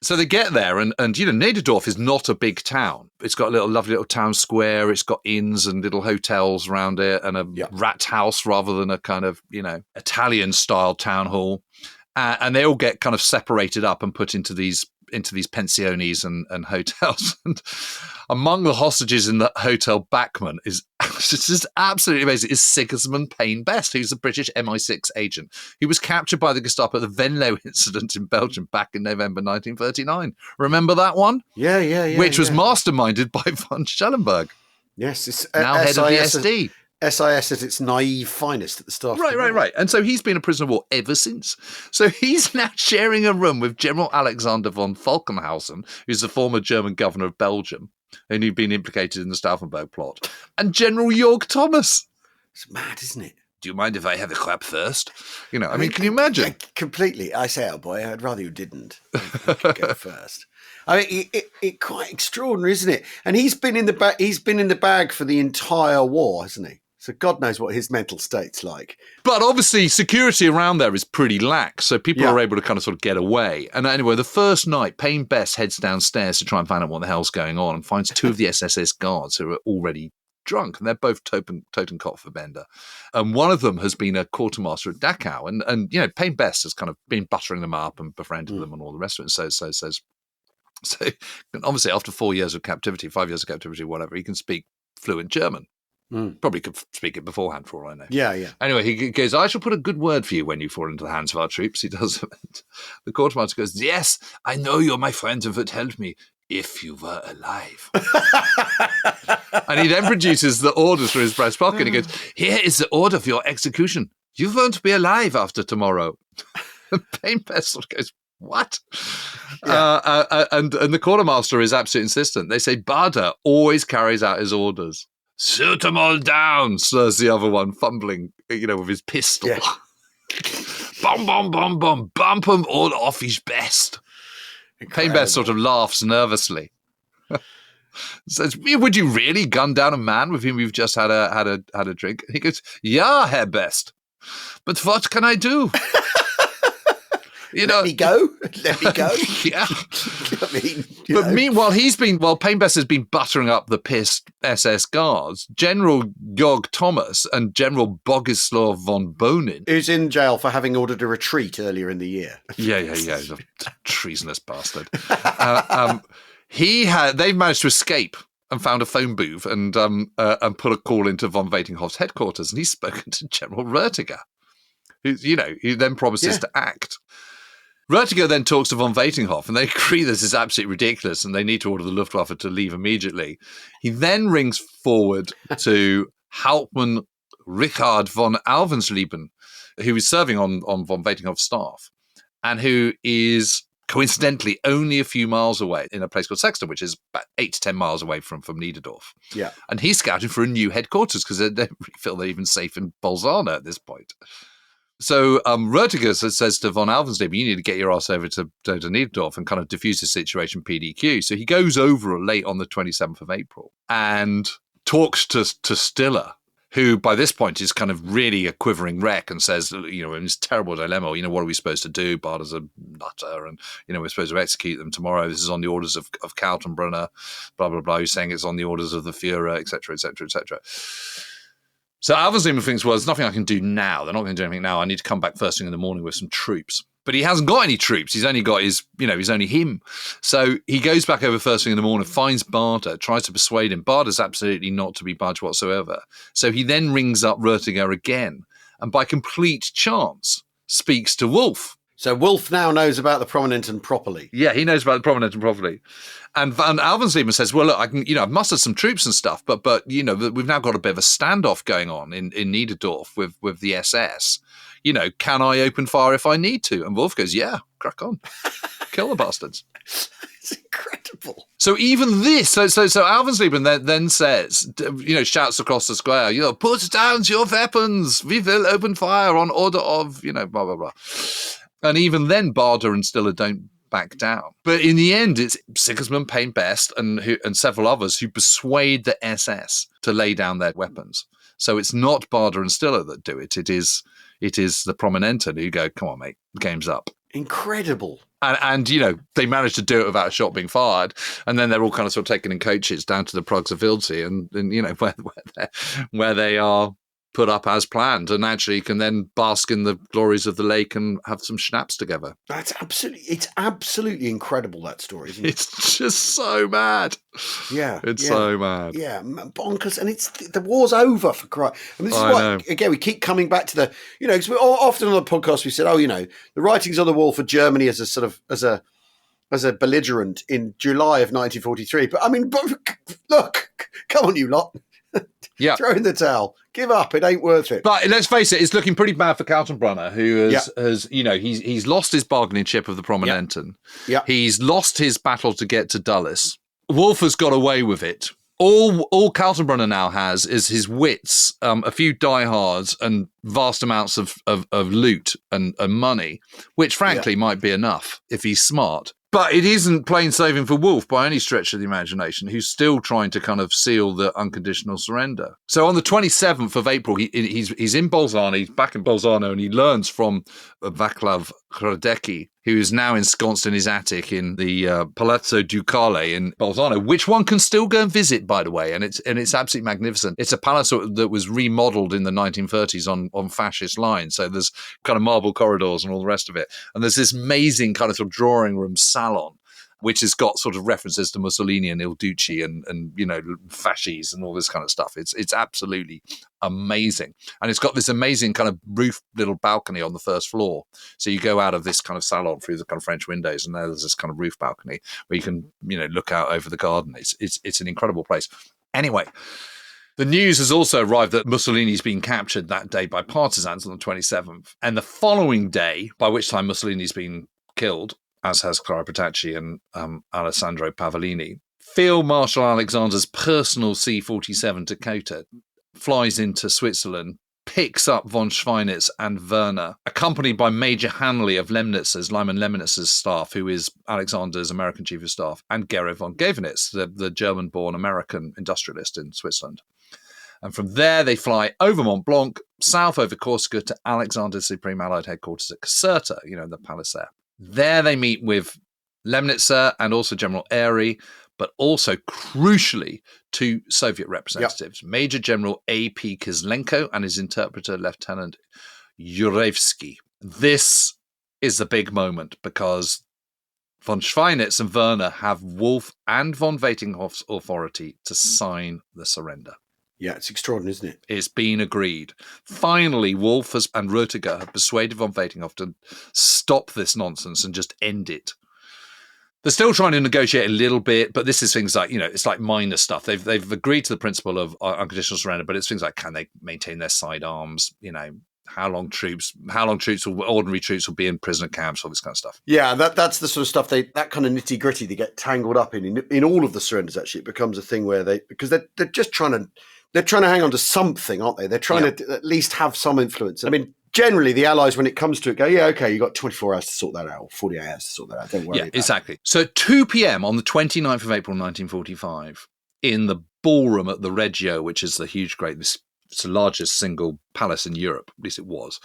So they get there, and Niederdorf is not a big town. It's got a lovely little town square. It's got inns and little hotels around it and a rat house rather than a kind of, Italian-style town hall. And they all get kind of separated up and put into these pensiones and hotels. And among the hostages in the Hotel Bachmann is just absolutely amazing, is Sigismund Payne Best, who's a British MI6 agent. He was captured by the Gestapo at the Venlo incident in Belgium back in November 1939. Remember that one? Yeah. Which was masterminded by von Schellenberg. Yes, it's now head of the SD. SIS at its naive finest at the start. Right. And so he's been a prisoner of war ever since. So he's now sharing a room with General Alexander von Falkenhausen, who's the former German governor of Belgium, and who'd been implicated in the Stauffenberg plot, and General Jörg Thomas. It's mad, isn't it? Do you mind if I have a clap first? Can you imagine? Completely. I say, oh boy, I'd rather you didn't. You could go first. I mean, it quite extraordinary, isn't it? And he's been in the bag. He's been in the bag for the entire war, hasn't he? So God knows what his mental state's like. But obviously security around there is pretty lax, so people are able to kind of sort of get away. And anyway, the first night, Payne Best heads downstairs to try and find out what the hell's going on and finds two of the SSS guards who are already drunk, and they're both Totenkopfverbände. And one of them has been a quartermaster at Dachau, and Payne Best has kind of been buttering them up and befriending them and all the rest of it. So obviously after 5 years of captivity, whatever, he can speak fluent German. Probably could speak it beforehand for all I know. Yeah. Anyway, he goes, I shall put a good word for you when you fall into the hands of our troops. He does. The quartermaster goes, yes, I know you're my friend and would help me if you were alive. And he then produces the orders from his breast pocket. He goes, here is the order for your execution. You won't be alive after tomorrow. And Payne Best sort of goes, what? Yeah. And the quartermaster is absolutely insistent. They say Bader always carries out his orders. Shoot them all down, slurs the other one, fumbling, with his pistol. Yeah. Bum, bum, bum, bum, bump them all off his best. Payne Best sort of laughs nervously. Says, would you really gun down a man with whom you've just had a drink? And he goes, yeah, Herr Best. But what can I do? Let me go. Yeah. Meanwhile, while Payne Best has been buttering up the pissed SS guards, General Jörg Thomas and General Bogislaw von Bonin, who's in jail for having ordered a retreat earlier in the year. Yeah. He's a treasonous bastard. They've managed to escape and found a phone booth and put a call into von Weitinghoff's headquarters, and he's spoken to General Rötiger, who then promises to act. Rötiger then talks to von Weitinghoff, and they agree this is absolutely ridiculous and they need to order the Luftwaffe to leave immediately. He then rings forward to Hauptmann Richard von Alvensleben, who is serving on von Weitinghoff's staff, and who is coincidentally only a few miles away in a place called Sexton, which is about 8 to 10 miles away from Niederdorf. Yeah. And he's scouting for a new headquarters because they feel they're even safe in Bolzano at this point. So Rötiger says to von Alvensleben, you need to get your ass over to Niederdorf and kind of diffuse the situation PDQ. So he goes over late on the 27th of April and talks to Stiller, who by this point is kind of really a quivering wreck and says, in this terrible dilemma, what are we supposed to do? Bader's a nutter and, we're supposed to execute them tomorrow. This is on the orders of Kaltenbrunner, blah, blah, blah. He's saying it's on the orders of the Führer, et cetera, et cetera, et cetera. So Alvensleben thinks, well, there's nothing I can do now. They're not going to do anything now. I need to come back first thing in the morning with some troops. But he hasn't got any troops. He's only got he's only him. So he goes back over first thing in the morning, finds Bader, tries to persuade him. Bader's absolutely not to be budged whatsoever. So he then rings up Rötiger again and by complete chance speaks to Wolff. So Wolff now knows about the Prominenten properly. Yeah, he knows about the Prominenten properly. And Alvensleben says, well, look, I've mustered some troops and stuff, but we've now got a bit of a standoff going on in Niederdorf with the SS. Can I open fire if I need to? And Wolff goes, yeah, crack on. Kill the bastards. It's incredible. So even this, so Alvensleben then says, shouts across the square, put down your weapons. We will open fire on order of, blah, blah, blah. And even then, Barder and Stiller don't back down. But in the end, it's Sigismund Paine Best and several others who persuade the SS to lay down their weapons. So it's not Barder and Stiller that do it. It is the Prominenten who go, come on, mate, the game's up. Incredible. And they managed to do it without a shot being fired. And then they're all kind of sort of taken in coaches down to the Prags of Wildsee and where they are put up as planned, and actually can then bask in the glories of the lake and have some schnapps together. It's absolutely incredible, that story, isn't it? It's just so mad. Yeah. It's so mad. Yeah, bonkers. And the war's over, for Christ. And this is why, again, we keep coming back to the, because often on the podcast we said, the writings on the wall for Germany as a belligerent in July of 1943. But look, come on, you lot. Yeah. Throw in the towel. Give up. It ain't worth it. But let's face it, it's looking pretty bad for Kaltenbrunner, who has he's lost his bargaining chip of the Prominenten. Yeah. He's lost his battle to get to Dulles. Wolff has got away with it. All Kaltenbrunner now has is his wits, a few diehards, and vast amounts of loot and money, which frankly might be enough if he's smart. But it isn't plain sailing for Wolff by any stretch of the imagination, who's still trying to kind of seal the unconditional surrender. So on the 27th of April, he's in Bolzano, he's back in Bolzano, and he learns from Václav Hradecki, who is now ensconced in his attic in the Palazzo Ducale in Bolzano, which one can still go and visit, by the way, and it's absolutely magnificent. It's a palace that was remodeled in the 1930s on fascist lines, so there's kind of marble corridors and all the rest of it, and there's this amazing kind of sort of drawing room salon, which has got sort of references to Mussolini and Il Duce and fascis and all this kind of stuff. It's absolutely amazing. And it's got this amazing kind of roof little balcony on the first floor. So you go out of this kind of salon through the kind of French windows, and there's this kind of roof balcony where you can, look out over the garden. It's an incredible place. Anyway, the news has also arrived that Mussolini's been captured that day by partisans on the 27th. And the following day, by which time Mussolini's been killed, as has Clara Petacci and Alessandro Pavellini, Field Marshal Alexander's personal C-47 Dakota flies into Switzerland, picks up von Schweinitz and Werner, accompanied by Major Hanley of Lyman Lemnitz's staff, who is Alexander's American chief of staff, and Gero von Gavenitz, the German-born American industrialist in Switzerland. And from there, they fly over Mont Blanc, south over Corsica to Alexander's Supreme Allied headquarters at Caserta, the palace there. There they meet with Lemnitzer and also General Airy, but also, crucially, two Soviet representatives, Major General A.P. Kislenko and his interpreter, Lieutenant Yurevsky. This is the big moment because von Schweinitz and Werner have Wolff and von Veitinghoff's authority to sign the surrender. Yeah, it's extraordinary, isn't it? It's been agreed. Finally, Wolff and Rötiger have persuaded von Veitinghoff to stop this nonsense and just end it. They're still trying to negotiate a little bit, but this is things like, it's like minor stuff. They've agreed to the principle of unconditional surrender, but it's things like, can they maintain their sidearms? How long ordinary troops will be in prisoner camps, all this kind of stuff. Yeah, that's the sort of stuff that kind of nitty gritty they get tangled up in all of the surrenders. Actually, it becomes a thing where because they're just trying to hang on to something, aren't they? They're trying to at least have some influence. Generally, the Allies, when it comes to it, go, yeah, okay, you've got 24 hours to sort that out, or 48 hours to sort that out. Don't worry about it. Exactly. So at 2 p.m. on the 29th of April, 1945, in the ballroom at the Reggio, which is it's the largest single palace in Europe, at least it was,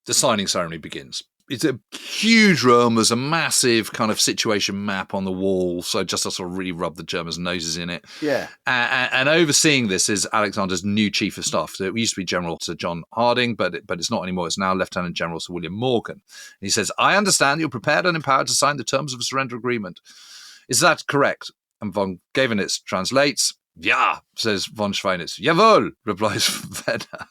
the signing ceremony begins. It's a huge room. There's a massive kind of situation map on the wall, so just to sort of really rub the Germans' noses in it. Yeah. And overseeing this is Alexander's new chief of staff. So it used to be General Sir John Harding, but it's not anymore. It's now Lieutenant General Sir William Morgan. And he says, I understand you're prepared and empowered to sign the terms of a surrender agreement. Is that correct? And von Gavenitz translates, Ja, says von Schweinitz. Jawohl, replies Werner.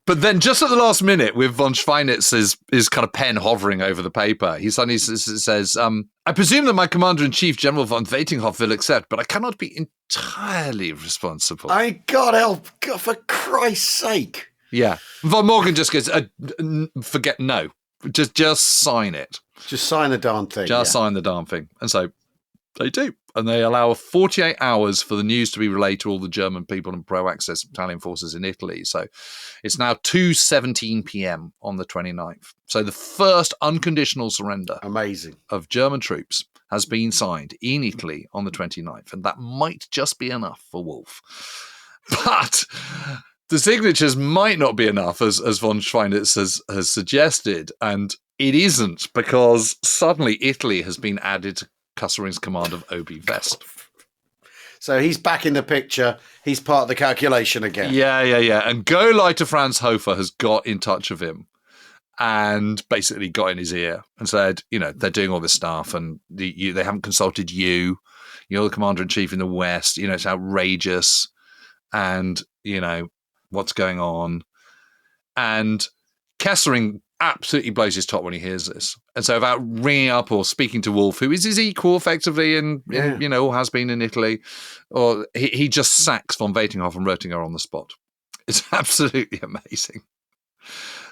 But then just at the last minute, with von Schweinitz's his kind of pen hovering over the paper, he suddenly says, I presume that my Commander-in-Chief, General von Veitinghoff, will accept, but I cannot be entirely responsible. God help, God, for Christ's sake. Yeah. Von Morgan just goes, forget, no. Just sign it. Just sign the darn thing. Sign the darn thing. And so they do. And they allow 48 hours for the news to be relayed to all the German people and pro-Axis battalion forces in Italy. So it's now 2:17 p.m. on the 29th. So the first unconditional surrender of German troops has been signed in Italy on the 29th. And that might just be enough for Wolff. But the signatures might not be enough, as von Schweinitz has suggested. And it isn't, because suddenly Italy has been added to Kesselring's command of OB West. So he's back in the picture. He's part of the calculation again. Yeah. And Gauleiter Franz Hofer has got in touch with him and basically got in his ear and said, they're doing all this stuff and they haven't consulted you. You're the commander-in-chief in the West. It's outrageous. And, what's going on. And Kessering absolutely blows his top when he hears this. And so without ringing up or speaking to Wolff, who is his equal effectively in or has been in Italy, or he just sacks von Veitinghoff and Rötinger on the spot. It's absolutely amazing.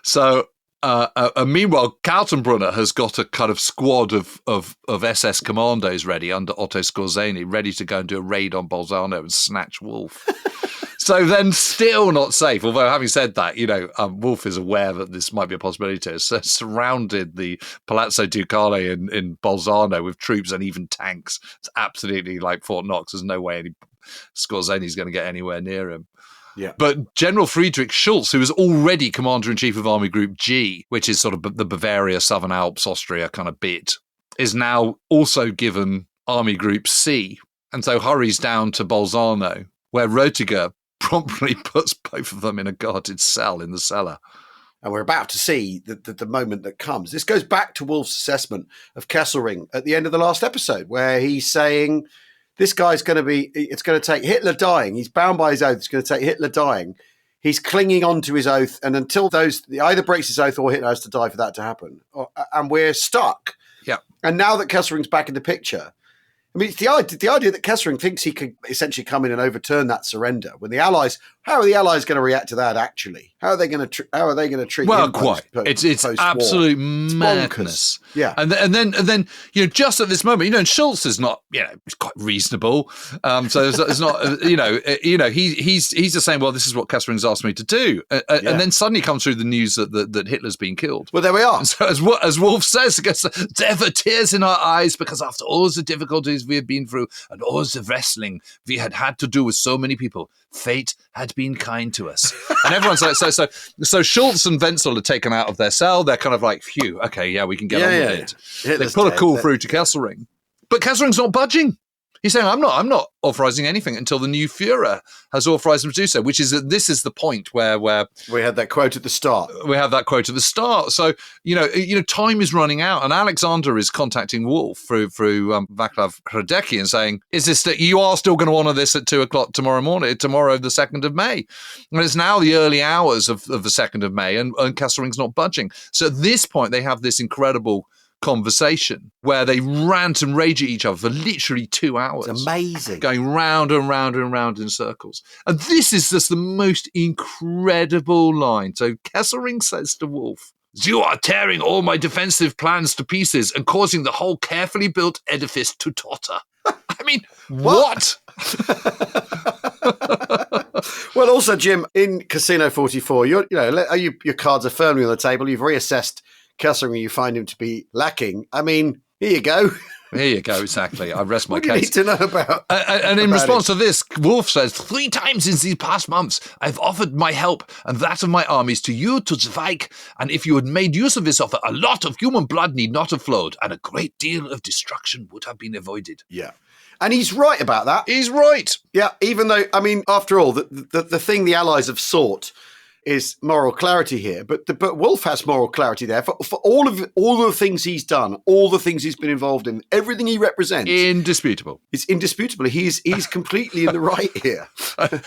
So meanwhile, Kaltenbrunner has got a kind of squad of SS commandos ready under Otto Skorzeny, ready to go and do a raid on Bolzano and snatch Wolff. So then still not safe, although having said that, Wolff is aware that this might be a possibility. So surrounded the Palazzo Ducale in Bolzano with troops and even tanks. It's absolutely like Fort Knox. There's no way Skorzeny's going to get anywhere near him. Yeah. But General Friedrich Schulz, who was already Commander-in-Chief of Army Group G, which is sort of the Bavaria, Southern Alps, Austria kind of bit, is now also given Army Group C, and so hurries down to Bolzano, where Rötiger promptly puts both of them in a guarded cell in the cellar. And we're about to see the moment that comes. This goes back to Wolff's assessment of Kesselring at the end of the last episode, where he's saying, this guy's it's going to take Hitler dying. He's bound by his oath. It's going to take Hitler dying. He's clinging on to his oath. And until either breaks his oath or Hitler has to die for that to happen. And we're stuck. Yeah. And now that Kessering's back in the picture, I mean, it's the idea that Kessering thinks he could essentially come in and overturn that surrender. When the Allies, how are the Allies going to react to that? Actually, how are they going to treat? Well, him quite. It's absolute madness. Yeah, and then just at this moment, and Schulz is not, he's quite reasonable. So there's not, he's just saying, well, this is what Kessering's asked me to do, and then suddenly comes through the news that Hitler's been killed. Well, there we are. And so as Wolff says, there were tears in our eyes because after all the difficulties we had been through and all the wrestling we had to do with so many people, fate had been kind to us. And everyone's like, so Schulz and Wenzel are taken out of their cell. They're kind of like, phew, okay, yeah, we can get on with it. Hitler's they put a call through to Kesselring, but Kessering's not budging. He's saying, I'm not authorizing anything until the new Führer has authorized him to do so, which is that this is the point where we had that quote at the start. So, time is running out, and Alexander is contacting Wolff through Václav Hradecki and saying, is this that you are still going to honor this at 2:00 tomorrow, the 2nd of May? And it's now the early hours of the 2nd of May, and Kesselring's not budging. So at this point, they have this incredible conversation where they rant and rage at each other for literally 2 hours. It's amazing. Going round and round and round in circles. And this is just the most incredible line. So Kesselring says to Wolff, you are tearing all my defensive plans to pieces and causing the whole carefully built edifice to totter. I mean, what? Well, also, Jim, in Casino 44, your cards are firmly on the table. You've reassessed Kessering, you find him to be lacking. I mean, here you go. Here you go, exactly. I rest my case. What do you need to know about And in response to this, Wolff says, 3 times in these past months, I've offered my help and that of my armies to you, to the Reich, and if you had made use of this offer, a lot of human blood need not have flowed, and a great deal of destruction would have been avoided. Yeah. And he's right about that. He's right. Yeah, even though, I mean, after all, the thing the Allies have sought is moral clarity here, but Wolff has moral clarity there for all of the things he's done, all the things he's been involved in, everything he represents. Indisputable. It's indisputable. He's completely in the right here.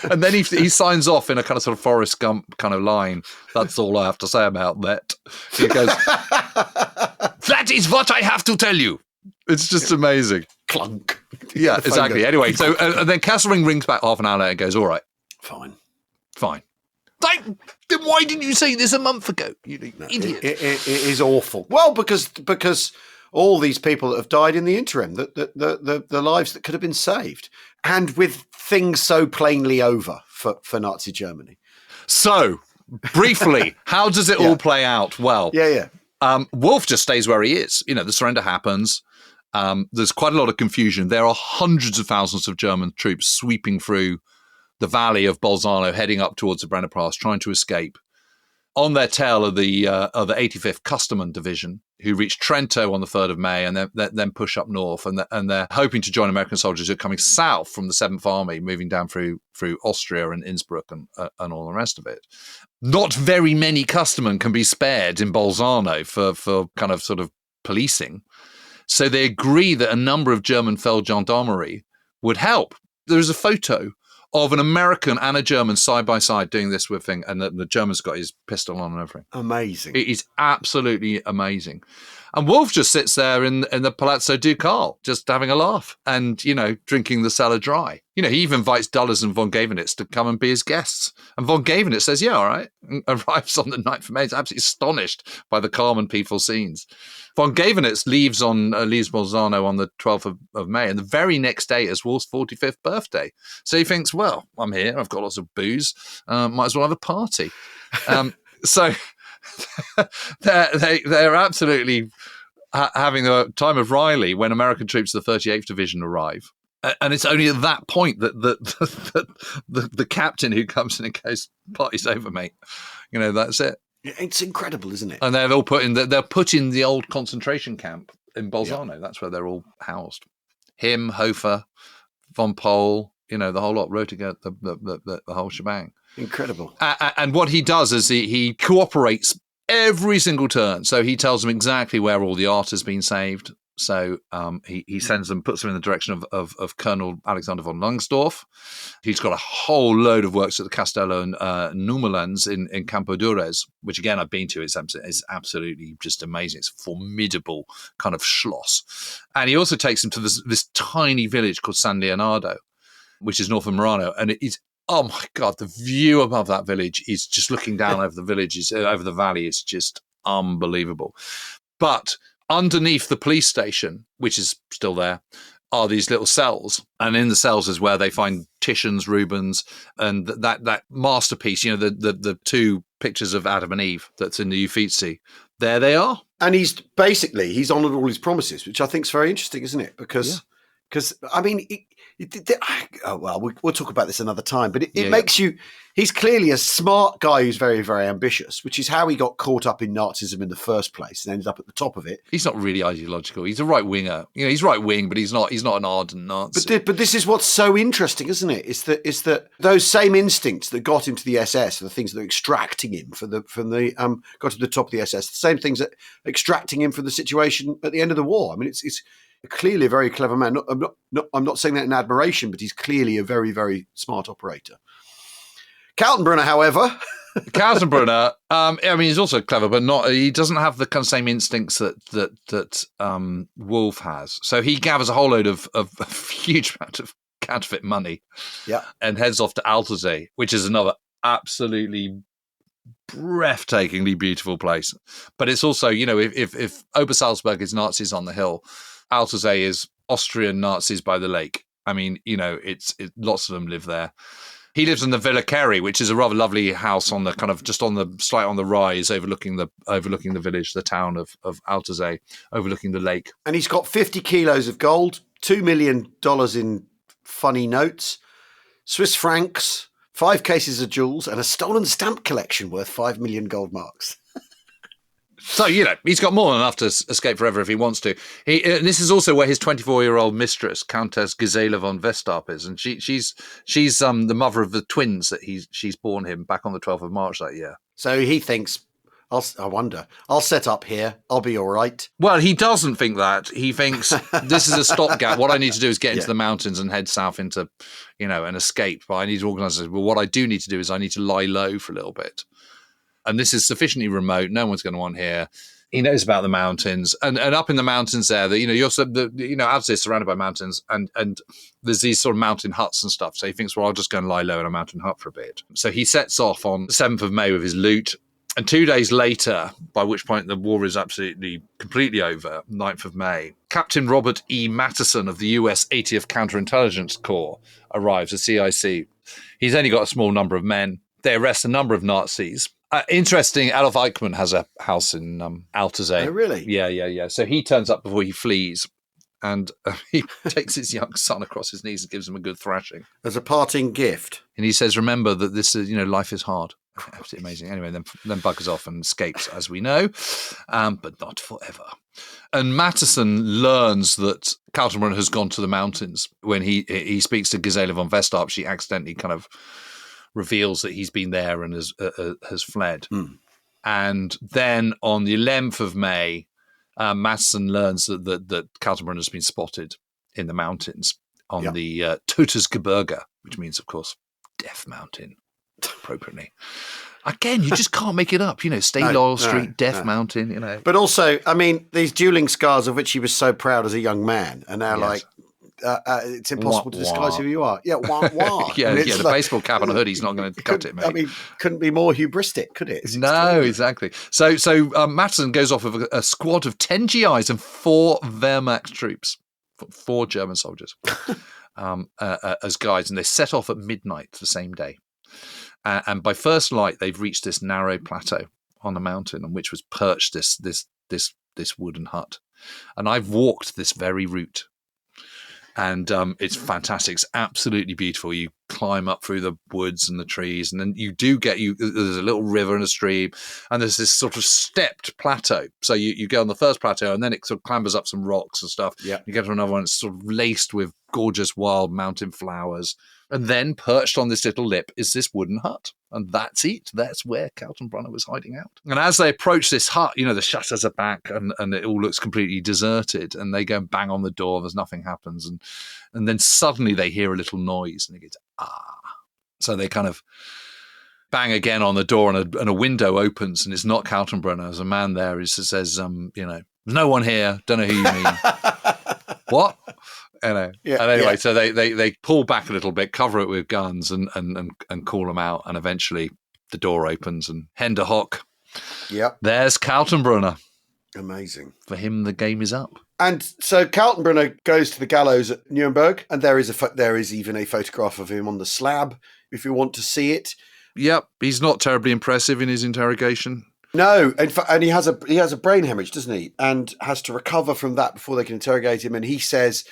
And then he signs off in a kind of sort of Forrest Gump kind of line. That's all I have to say about that. He goes, "That is what I have to tell you." It's just amazing. Clunk. Yeah, exactly. Anyway, so and then Kesselring rings back half an hour later and goes, "All right, fine." Then why didn't you say this a month ago, you idiot? It is awful. Well, because all these people that have died in the interim, the lives that could have been saved, and with things so plainly over for Nazi Germany. So, briefly, how does it all play out? Well, Wolff just stays where he is. The surrender happens. There's quite a lot of confusion. There are hundreds of thousands of German troops sweeping through the valley of Bolzano, heading up towards the Brenner Pass, trying to escape. On their tail are the 85th Custerman Division, who reach Trento on the 3rd of May and then push up north. And they're hoping to join American soldiers who are coming south from the 7th Army, moving down through Austria and Innsbruck and all the rest of it. Not very many Custermen can be spared in Bolzano for kind of sort of policing. So they agree that a number of German Feld Gendarmerie would help. There is a photo of an American and a German side by side doing this with thing, and the German's got his pistol on and everything. Amazing. It is absolutely amazing. And Wolff just sits there in the Palazzo Ducal, just having a laugh and, drinking the cellar dry. He even invites Dulles and von Gavenitz to come and be his guests. And von Gavenitz says, yeah, all right. And arrives on the 9th of May. He's absolutely astonished by the calm and peaceful scenes. Von Gavenitz leaves Bolzano on the 12th of May, and the very next day is Wolff's 45th birthday. So he thinks, well, I'm here. I've got lots of booze. Might as well have a party. So they're absolutely having the time of Riley when American troops of the 38th Division arrive. And it's only at that point that the captain who comes in and goes, "Party's over, mate." That's it. It's incredible, isn't it? And they're all put in the old concentration camp in Bolzano. Yeah. That's where they're all housed. Him, Hofer, von Pohl, the whole lot, Rotiger, the whole shebang. Incredible. And what he does is he cooperates every single turn. So he tells them exactly where all the art has been saved. So he sends them, puts them in the direction of Colonel Alexander von Langsdorff. He's got a whole load of works at the Castello Nummerlands in Campo Dures, which again I've been to. It's absolutely just amazing. It's a formidable kind of schloss. And he also takes them to this tiny village called San Leonardo, which is north of Murano. And it is, oh my God, the view above that village is just looking down over the villages, over the valley. It's just unbelievable. But underneath the police station, which is still there, are these little cells. And in the cells is where they find Titian's, Rubens, and that masterpiece, the two pictures of Adam and Eve that's in the Uffizi. There they are. And he's honoured all his promises, which I think is very interesting, isn't it? Because I mean, we'll talk about this another time, but it makes you, he's clearly a smart guy who's very, very ambitious, which is how he got caught up in Nazism in the first place and ended up at the top of it. He's not really ideological. He's a right winger. He's right wing, but he's not an ardent Nazi. But this is what's so interesting, isn't it? Is that those same instincts that got him to the SS are the things that are extracting him got to the top of the SS, the same things that are extracting him from the situation at the end of the war. I mean, it's clearly a very clever man. I'm not saying that in admiration, but he's clearly a very, very smart operator. Kaltenbrunner, however. Kaltenbrunner, he's also clever, but he doesn't have the kind of same instincts that Wolff has. So he gathers a whole load of a huge amount of counterfeit money and heads off to Altazay, which is another absolutely breathtakingly beautiful place. But it's also, if Obersalzberg is Nazis on the hill, Altazay is Austrian Nazis by the lake. I mean, lots of them live there. He lives in the Villa Kerry, which is a rather lovely house on the kind of just on the rise, overlooking the village, the town of Altazay, overlooking the lake. And he's got 50 kilos of gold, $2 million in funny notes, Swiss francs, 5 cases of jewels, and a stolen stamp collection worth 5 million gold marks. So, he's got more than enough to escape forever if he wants to. This is also where his 24-year-old mistress, Countess Gisela von Vestarp, is. And she's the mother of the twins that she's born him back on the 12th of March that year. So he thinks, I wonder, I'll set up here. I'll be all right. Well, he doesn't think that. He thinks this is a stopgap. What I need to do is get into the mountains and head south into, an escape. But I need to organise this. Well, what I do need to do is I need to lie low for a little bit. And this is sufficiently remote. No one's going to want here. He knows about the mountains, and up in the mountains there, Alsace is surrounded by mountains, and there's these sort of mountain huts and stuff. So he thinks, well, I'll just go and lie low in a mountain hut for a bit. So he sets off on the 7th of May with his loot, and 2 days later, by which point the war is completely over, 9th of May, Captain Robert E. Mattison of the US 80th Counterintelligence Corps arrives at CIC. He's only got a small number of men. They arrest a number of Nazis. Interesting, Adolf Eichmann has a house in Altazay. Oh, really? Yeah. So he turns up before he flees, and he takes his young son across his knees and gives him a good thrashing. As a parting gift. And he says, remember that this is, life is hard. Absolutely amazing. Anyway, then buggers off and escapes, as we know, but not forever. And Mattison learns that Kaltenbrunner has gone to the mountains. When he speaks to Gisela von Vestarp, she accidentally kind of reveals that he's been there and has fled. And then on the 11th of May, Mattison learns that Kaltenbrunner has been spotted in the mountains on the Todesgebirge, which means, of course, Death Mountain, appropriately. Again, you just can't make it up. Stay Loyal Street, Death Mountain, But also, these dueling scars of which he was so proud as a young man are now it's impossible to disguise who you are. Yeah, wah, wah. The baseball cap on a hoodie's not going to cut it, mate. Couldn't be more hubristic, could it? No, exactly. So Mattison goes off with a squad of 10 GIs and 4 Wehrmacht troops, 4 German soldiers, as guides, and they set off at midnight the same day. And by first light, they've reached this narrow plateau on the mountain on which was perched this wooden hut. And I've walked this very route. And it's fantastic. It's absolutely beautiful. You climb up through the woods and the trees, and then you do there's a little river and a stream, and there's this sort of stepped plateau. So you go on the first plateau, and then it sort of clambers up some rocks and stuff. Yeah. You get to another one, it's sort of laced with gorgeous wild mountain flowers. And then perched on this little lip is this wooden hut. And that's it. That's where Kaltenbrunner was hiding out. And as they approach this hut, the shutters are back and it all looks completely deserted. And they go and bang on the door. There's nothing happens. And then suddenly they hear a little noise and it goes, ah. So they kind of bang again on the door and a window opens and it's not Kaltenbrunner. There's a man there who says, no one here. Don't know who you mean. What? And anyway, so they pull back a little bit, cover it with guns, and call them out. And eventually, the door opens, and Hände hoch. Yep. There's Kaltenbrunner. Amazing. For him, the game is up. And so Kaltenbrunner goes to the gallows at Nuremberg, and there is even a photograph of him on the slab, if you want to see it. Yep, he's not terribly impressive in his interrogation. No, and he has a brain hemorrhage, doesn't he? And has to recover from that before they can interrogate him. And he says,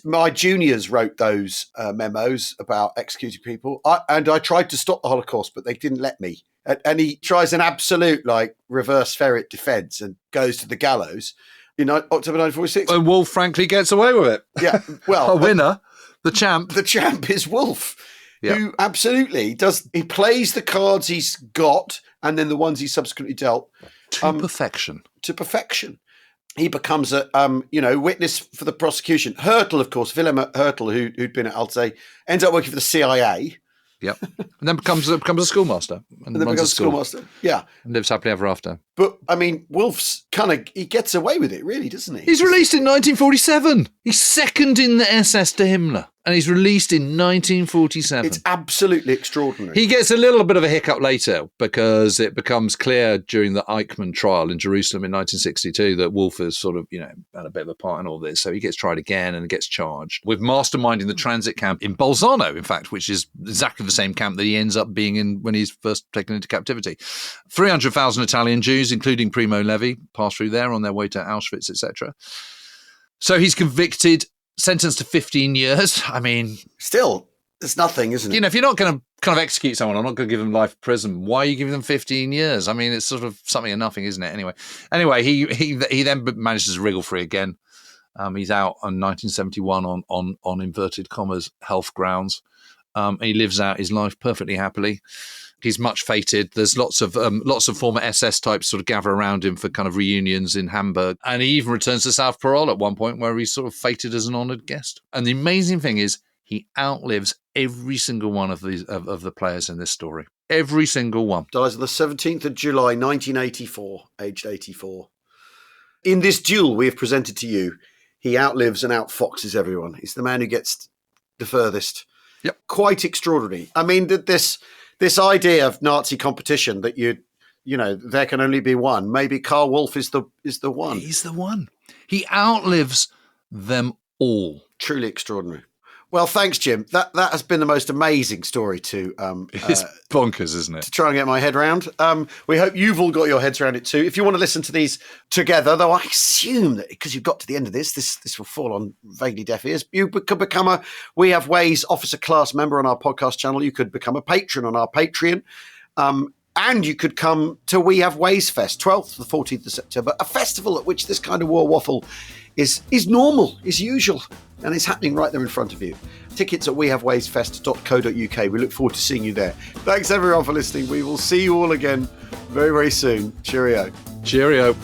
my juniors wrote those memos about executing people. I tried to stop the Holocaust, but they didn't let me. And he tries an absolute reverse ferret defense and goes to the gallows in October 1946. And Wolff frankly gets away with it. Yeah, well. A winner, the champ. The champ is Wolff, who absolutely does. He plays the cards he's got and then the ones he subsequently dealt. To perfection. To perfection. He becomes a witness for the prosecution. Hertel, of course, Wilhelm Hertel, who'd been at Alzey, ends up working for the CIA. Yep. And then becomes a schoolmaster. And then becomes a schoolmaster. Yeah. And lives happily ever after. But, Wolff's he gets away with it, really, doesn't he? He's released in 1947. He's second in the SS to Himmler. And he's released in 1947. It's absolutely extraordinary. He gets a little bit of a hiccup later because it becomes clear during the Eichmann trial in Jerusalem in 1962 that Wolff has sort of, had a bit of a part in all this. So he gets tried again and gets charged with masterminding the transit camp in Bolzano, in fact, which is exactly the same camp that he ends up being in when he's first taken into captivity. 300,000 Italian Jews, including Primo Levi, pass through there on their way to Auschwitz, etc. So he's convicted, sentenced to 15 years. Still, it's nothing, isn't it? If you're not going to kind of execute someone, I'm not going to give them life in prison. Why are you giving them 15 years? I mean, it's sort of something of nothing, isn't it? Anyway, he then manages to wriggle free again. He's out in 1971 on inverted commas health grounds. He lives out his life perfectly happily. He's much feted. There's lots of former SS types sort of gather around him for kind of reunions in Hamburg. And he even returns to South Tyrol at one point where he's sort of feted as an honoured guest. And the amazing thing is he outlives every single one of the players in this story. Every single one. Dies on the 17th of July, 1984, aged 84. In this duel we have presented to you, he outlives and outfoxes everyone. He's the man who gets the furthest. Yep. Quite extraordinary. I mean, this idea of Nazi competition that there can only be one. Maybe Karl Wolff is the one. He's the one. He outlives them all. Truly extraordinary. Well, thanks, Jim. That has been the most amazing story to it's bonkers, isn't it? To try and get my head around. We hope you've all got your heads around it too. If you want to listen to these together, though I assume that because you've got to the end of this will fall on vaguely deaf ears. You could become a We Have Ways officer class member on our podcast channel. You could become a patron on our Patreon. And you could come to We Have Ways Fest, 12th to the 14th of September, a festival at which this kind of war waffle is normal, is usual, and it's happening right there in front of you. Tickets at wehavewaysfest.co.uk. We look forward to seeing you there. Thanks everyone for listening. We will see you all again very, very soon. Cheerio. Cheerio.